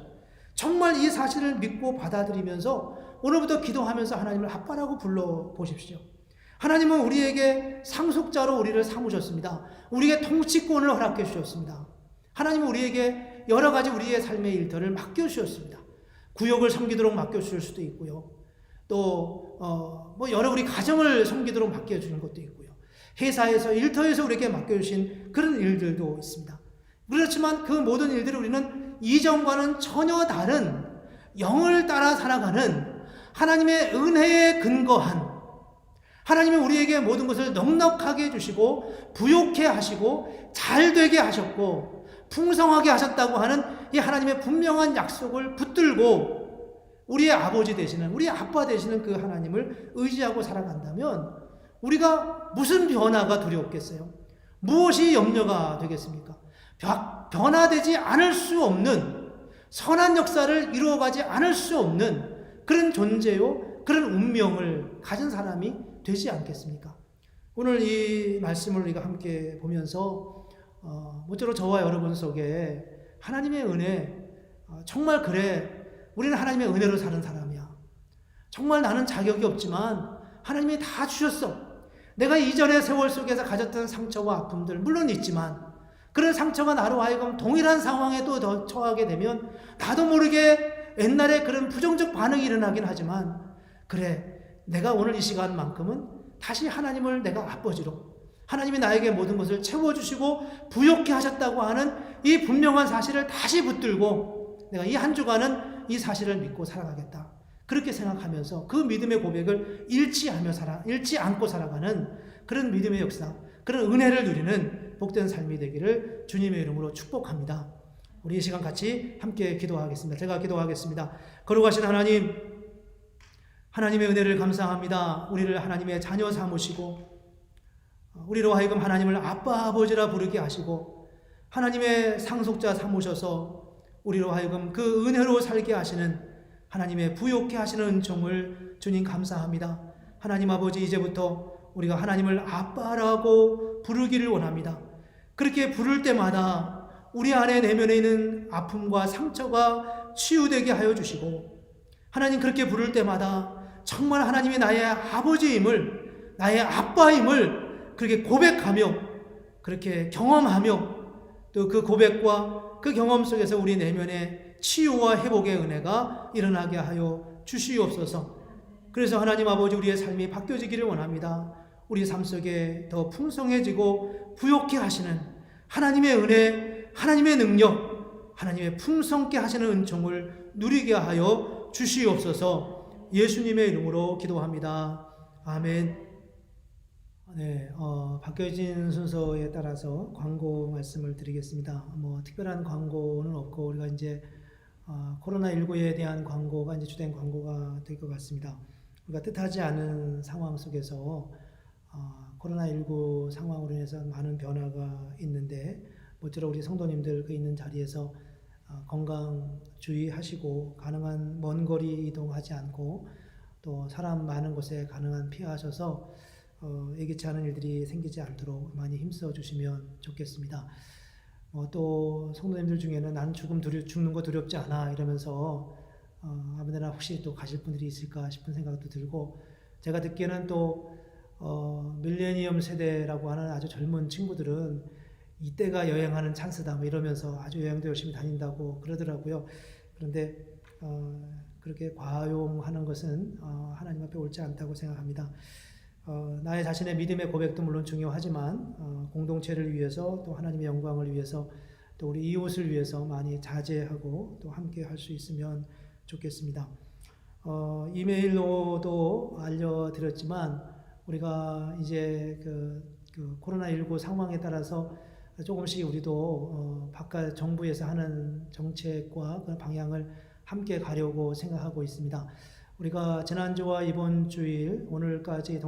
정말 이 사실을 믿고 받아들이면서 오늘부터 기도하면서 하나님을 아빠라고 불러보십시오. 하나님은 우리에게 상속자로 우리를 삼으셨습니다. 우리에게 통치권을 허락해 주셨습니다. 하나님은 우리에게 여러 가지 우리의 삶의 일터를 맡겨주셨습니다. 구역을 섬기도록 맡겨주실 수도 있고요. 또 여러 우리 가정을 섬기도록 맡겨주는 것도 있고요. 회사에서 일터에서 우리에게 맡겨주신 그런 일들도 있습니다. 그렇지만 그 모든 일들을 우리는 이전과는 전혀 다른 영을 따라 살아가는 하나님의 은혜에 근거한 하나님이 우리에게 모든 것을 넉넉하게 해주시고 부욕해 하시고 잘되게 하셨고 풍성하게 하셨다고 하는 이 하나님의 분명한 약속을 붙들고 우리의 아버지 되시는 우리 아빠 되시는 그 하나님을 의지하고 살아간다면 우리가 무슨 변화가 두렵겠어요? 무엇이 염려가 되겠습니까? 변화되지 않을 수 없는 선한 역사를 이루어가지 않을 수 없는 그런 존재요 그런 운명을 가진 사람이 되지 않겠습니까? 오늘 이 말씀을 우리가 함께 보면서 모쪼록 저와 여러분 속에 하나님의 은혜 정말 그래 우리는 하나님의 은혜로 사는 사람이야. 정말 나는 자격이 없지만 하나님이 다 주셨어. 내가 이전의 세월 속에서 가졌던 상처와 아픔들 물론 있지만 그런 상처가 나로 하여금 동일한 상황에 또 더 처하게 되면 나도 모르게 옛날에 그런 부정적 반응이 일어나긴 하지만 그래 내가 오늘 이 시간만큼은 다시 하나님을 내가 아버지로 하나님이 나에게 모든 것을 채워주시고 부욕케 하셨다고 하는 이 분명한 사실을 다시 붙들고 내가 이 한 주간은 이 사실을 믿고 살아가겠다. 그렇게 생각하면서 그 믿음의 고백을 잃지 않고 살아가는 그런 믿음의 역사, 그런 은혜를 누리는 복된 삶이 되기를 주님의 이름으로 축복합니다. 우리 이 시간 같이 함께 기도하겠습니다. 제가 기도하겠습니다. 거룩하신 하나님, 하나님의 은혜를 감사합니다. 우리를 하나님의 자녀 삼으시고 우리로 하여금 하나님을 아빠 아버지라 부르게 하시고 하나님의 상속자 삼으셔서 우리로 하여금 그 은혜로 살게 하시는 하나님의 부욕케 하시는 은총을 주님 감사합니다. 하나님 아버지 이제부터 우리가 하나님을 아빠라고 부르기를 원합니다. 그렇게 부를 때마다 우리 안에 내면에 있는 아픔과 상처가 치유되게 하여 주시고 하나님 그렇게 부를 때마다 정말 하나님이 나의 아버지임을 나의 아빠임을 그렇게 고백하며 그렇게 경험하며 또 그 고백과 그 경험 속에서 우리 내면에 치유와 회복의 은혜가 일어나게 하여 주시옵소서. 그래서 하나님 아버지 우리의 삶이 바뀌어지기를 원합니다. 우리 삶 속에 더 풍성해지고 부욕케 하시는 하나님의 은혜, 하나님의 능력, 하나님의 풍성케 하시는 은총을 누리게 하여 주시옵소서. 예수님의 이름으로 기도합니다. 아멘. 네, 바뀌어진 순서에 따라서 광고 말씀을 드리겠습니다. 특별한 광고는 없고 우리가 이제 코로나19에 대한 광고가 이제 주된 광고가 될 것 같습니다. 우리가 뜻하지 않은 상황 속에서 코로나19 상황으로 인해서 많은 변화가 있는데 모쪼록 우리 성도님들 그 있는 자리에서 건강 주의하시고 가능한 먼 거리 이동하지 않고 또 사람 많은 곳에 가능한 피하셔서 예기치 않은 일들이 생기지 않도록 많이 힘써 주시면 좋겠습니다. 또 성도님들 중에는 나는 죽는 거 두렵지 않아 이러면서 아무데나 혹시 또 가실 분들이 있을까 싶은 생각도 들고 제가 듣기에는 또 밀레니엄 세대라고 하는 아주 젊은 친구들은 이때가 여행하는 찬스다 이러면서 아주 여행도 열심히 다닌다고 그러더라고요. 그런데 그렇게 과용하는 것은 하나님 앞에 옳지 않다고 생각합니다. 나의 자신의 믿음의 고백도 물론 중요하지만 공동체를 위해서 또 하나님의 영광을 위해서 또 우리 이웃을 위해서 많이 자제하고 또 함께 할 수 있으면 좋겠습니다. 이메일로도 알려드렸지만 우리가 이제 그 코로나19 상황에 따라서 조금씩 우리도 바깥 정부에서 하는 정책과 그 방향을 함께 가려고 생각하고 있습니다. 우리가 지난주와 이번 주일 오늘까지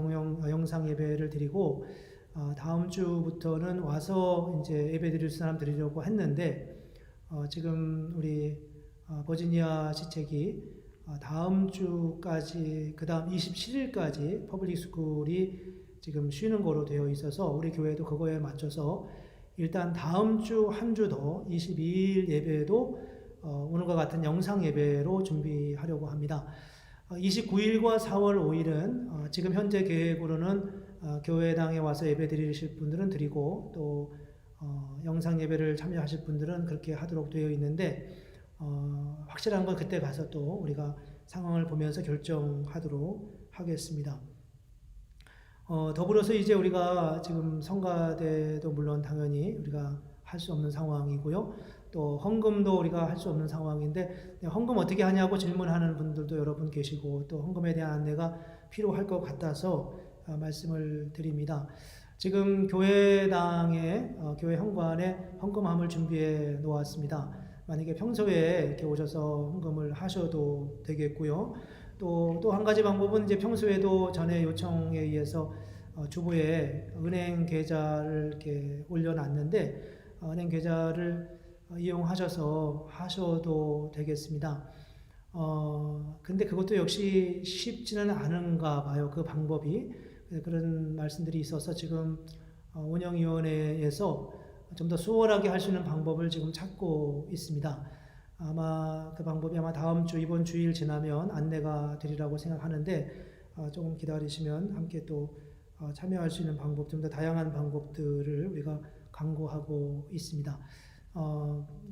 영상 예배를 드리고 다음 주부터는 와서 이제 예배 드릴 사람 드리려고 했는데 지금 우리 버지니아 시책이 다음 주까지 그 다음 27일까지 퍼블릭 스쿨이 지금 쉬는 거로 되어 있어서 우리 교회도 그거에 맞춰서 일단 다음 주 한 주 더 22일 예배도 오늘과 같은 영상 예배로 준비하려고 합니다. 29일과 4월 5일은 지금 현재 계획으로는 교회당에 와서 예배 드리실 분들은 드리고 또 영상 예배를 참여하실 분들은 그렇게 하도록 되어 있는데 확실한 건 그때 가서 또 우리가 상황을 보면서 결정하도록 하겠습니다. 더불어서 이제 우리가 지금 성가대도 물론 당연히 우리가 할 수 없는 상황이고요. 또 헌금도 우리가 할 수 없는 상황인데 헌금 어떻게 하냐고 질문하는 분들도 여러분 계시고 또 헌금에 대한 안내가 필요할 것 같아서 말씀을 드립니다. 지금 교회당에 교회 현관에 헌금함을 준비해 놓았습니다. 만약에 평소에 이렇게 오셔서 헌금을 하셔도 되겠고요. 또 한 가지 방법은 이제 평소에도 전에 요청에 의해서 주부에 은행 계좌를 이렇게 올려놨는데 은행 계좌를 이용하셔서 하셔도 되겠습니다. 근데 그것도 역시 쉽지는 않은가 봐요. 그 방법이. 그런 말씀들이 있어서 지금 운영위원회에서 좀 더 수월하게 할 수 있는 방법을 지금 찾고 있습니다. 아마 그 방법이 아마 다음 주, 이번 주일 지나면 안내가 되리라고 생각하는데 조금 기다리시면 함께 또 참여할 수 있는 방법, 좀 더 다양한 방법들을 우리가 강구하고 있습니다.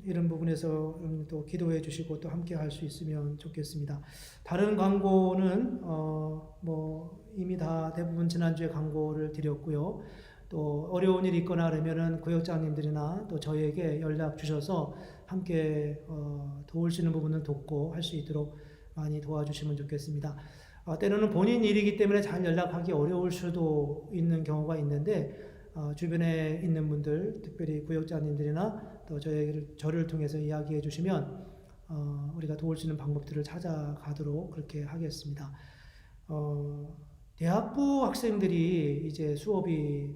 이런 부분에서 또 기도해 주시고 또 함께 할 수 있으면 좋겠습니다. 다른 광고는 이미 다 대부분 지난주에 광고를 드렸고요. 또 어려운 일이 있거나 그러면은 구역장님들이나 또 저에게 연락 주셔서 함께 도울 수 있는 부분은 돕고 할 수 있도록 많이 도와주시면 좋겠습니다. 때로는 본인 일이기 때문에 잘 연락하기 어려울 수도 있는 경우가 있는데 주변에 있는 분들, 특별히 구역장님들이나 또 저를 통해서 이야기해 주시면 우리가 도울 수 있는 방법들을 찾아가도록 그렇게 하겠습니다. 대학부 학생들이 이제 수업이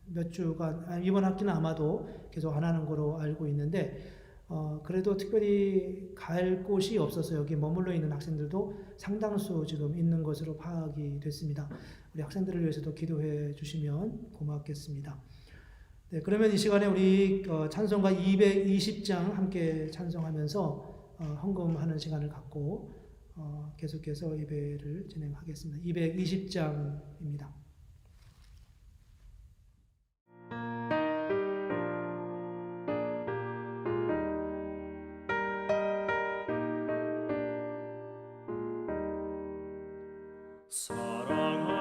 몇 주간, 이번 학기는 아마도 계속 안 하는 거로 알고 있는데 그래도 특별히 갈 곳이 없어서 여기 머물러 있는 학생들도 상당수 지금 있는 것으로 파악이 됐습니다. 우리 학생들을 위해서도 기도해 주시면 고맙겠습니다. 네, 그러면 이 시간에 우리 찬송가 220장 함께 찬송하면서 헌금하는 시간을 갖고 계속해서 예배를 진행하겠습니다. 220장입니다.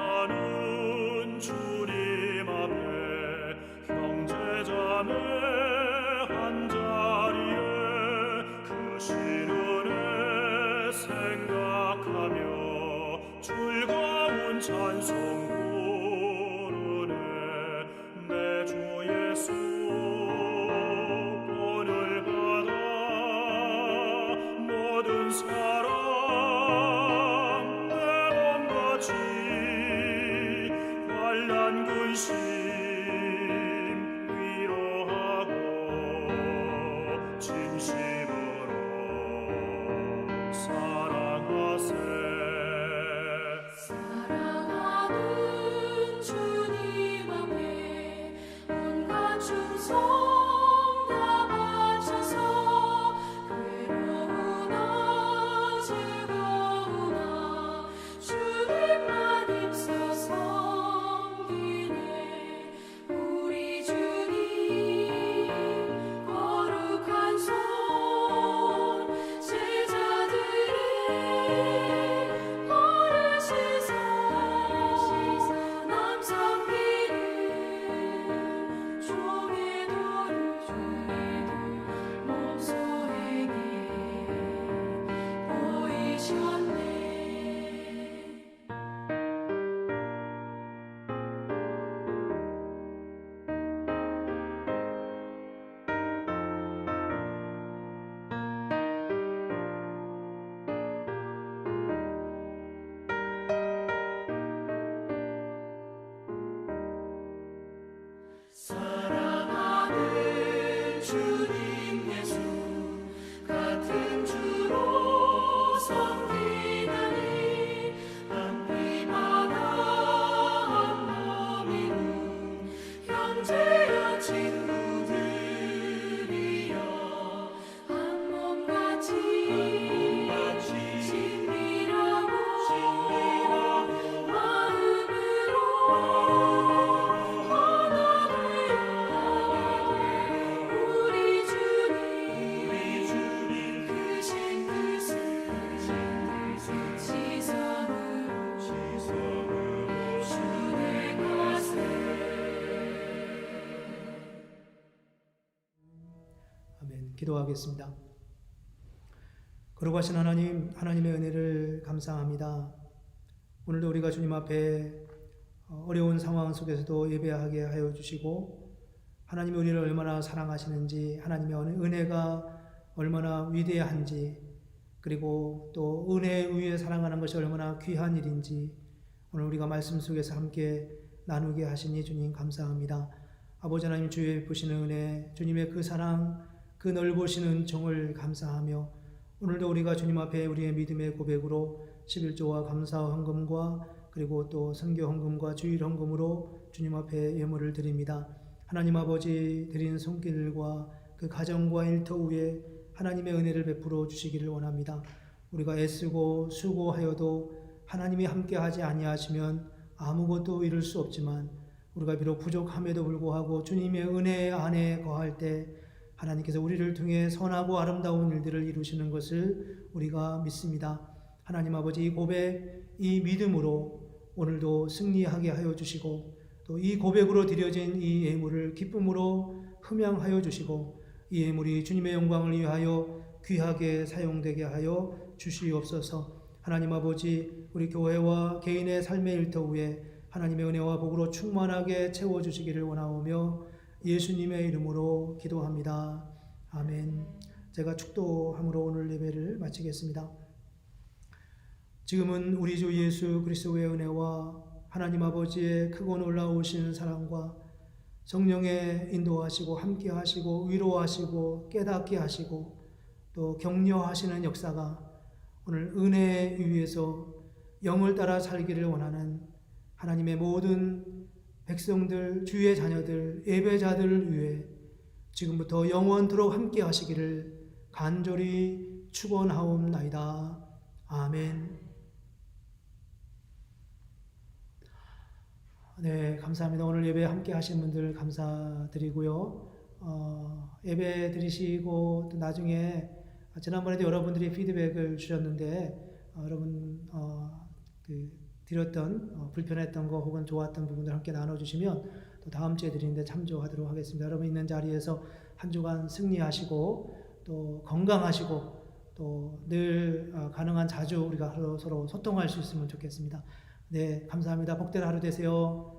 사랑하는 주님 앞에 형제자매 한자리에 그 시련에 생각하며 즐거운 찬송 부르네. 내 주 예수 본을 받아 모든 사랑 내 몸같이 기도하겠습니다. 거룩하신 하나님, 하나님의 은혜를 감사합니다. 오늘도 우리가 주님 앞에 어려운 상황 속에서도 예배하게 하여 주시고 하나님이 우리를 얼마나 사랑하시는지, 하나님의 은혜가 얼마나 위대한지, 그리고 또 은혜 위에 사랑하는 것이 얼마나 귀한 일인지 오늘 우리가 말씀 속에서 함께 나누게 하시니 주님 감사합니다. 아버지 하나님, 주의 보시는 은혜, 주님의 그 사랑, 그 넓으신 은총을 감사하며 오늘도 우리가 주님 앞에 우리의 믿음의 고백으로 11조와 감사 헌금과 그리고 또 선교 헌금과 주일 헌금으로 주님 앞에 예물을 드립니다. 하나님 아버지, 드린 손길과 그 가정과 일터 위에 하나님의 은혜를 베풀어 주시기를 원합니다. 우리가 애쓰고 수고하여도 하나님이 함께하지 아니하시면 아무것도 이룰 수 없지만 우리가 비록 부족함에도 불구하고 주님의 은혜 안에 거할 때 하나님께서 우리를 통해 선하고 아름다운 일들을 이루시는 것을 우리가 믿습니다. 하나님 아버지, 이 고백, 이 믿음으로 오늘도 승리하게 하여 주시고 또 이 고백으로 드려진 이 예물을 기쁨으로 흠양하여 주시고 이 예물이 주님의 영광을 위하여 귀하게 사용되게 하여 주시옵소서. 하나님 아버지, 우리 교회와 개인의 삶의 일터 위에 하나님의 은혜와 복으로 충만하게 채워주시기를 원하오며 예수님의 이름으로 기도합니다. 아멘. 제가 축도함으로 오늘 예배를 마치겠습니다. 지금은 우리 주 예수 그리스도의 은혜와 하나님 아버지의 크고 놀라우신 사랑과 성령의 인도하시고 함께 하시고 위로하시고 깨닫게 하시고 또 격려하시는 역사가 오늘 은혜 위에서 영을 따라 살기를 원하는 하나님의 모든 백성들, 주의 자녀들, 예배자들을 위해 지금부터 영원토록 함께 하시기를 간절히 축원하옵나이다. 아멘. 네, 감사합니다. 오늘 예배 함께 하신 분들 감사드리고요. 예배 드리시고 또 나중에 지난번에도 여러분들이 피드백을 주셨는데 여러분 드렸던 불편했던 거 혹은 좋았던 부분들 함께 나눠주시면 또 다음 주에 드리는데 참조하도록 하겠습니다. 여러분 있는 자리에서 한 주간 승리하시고 또 건강하시고 또 늘 가능한 자주 우리가 서로 소통할 수 있으면 좋겠습니다. 네, 감사합니다. 복된 하루 되세요.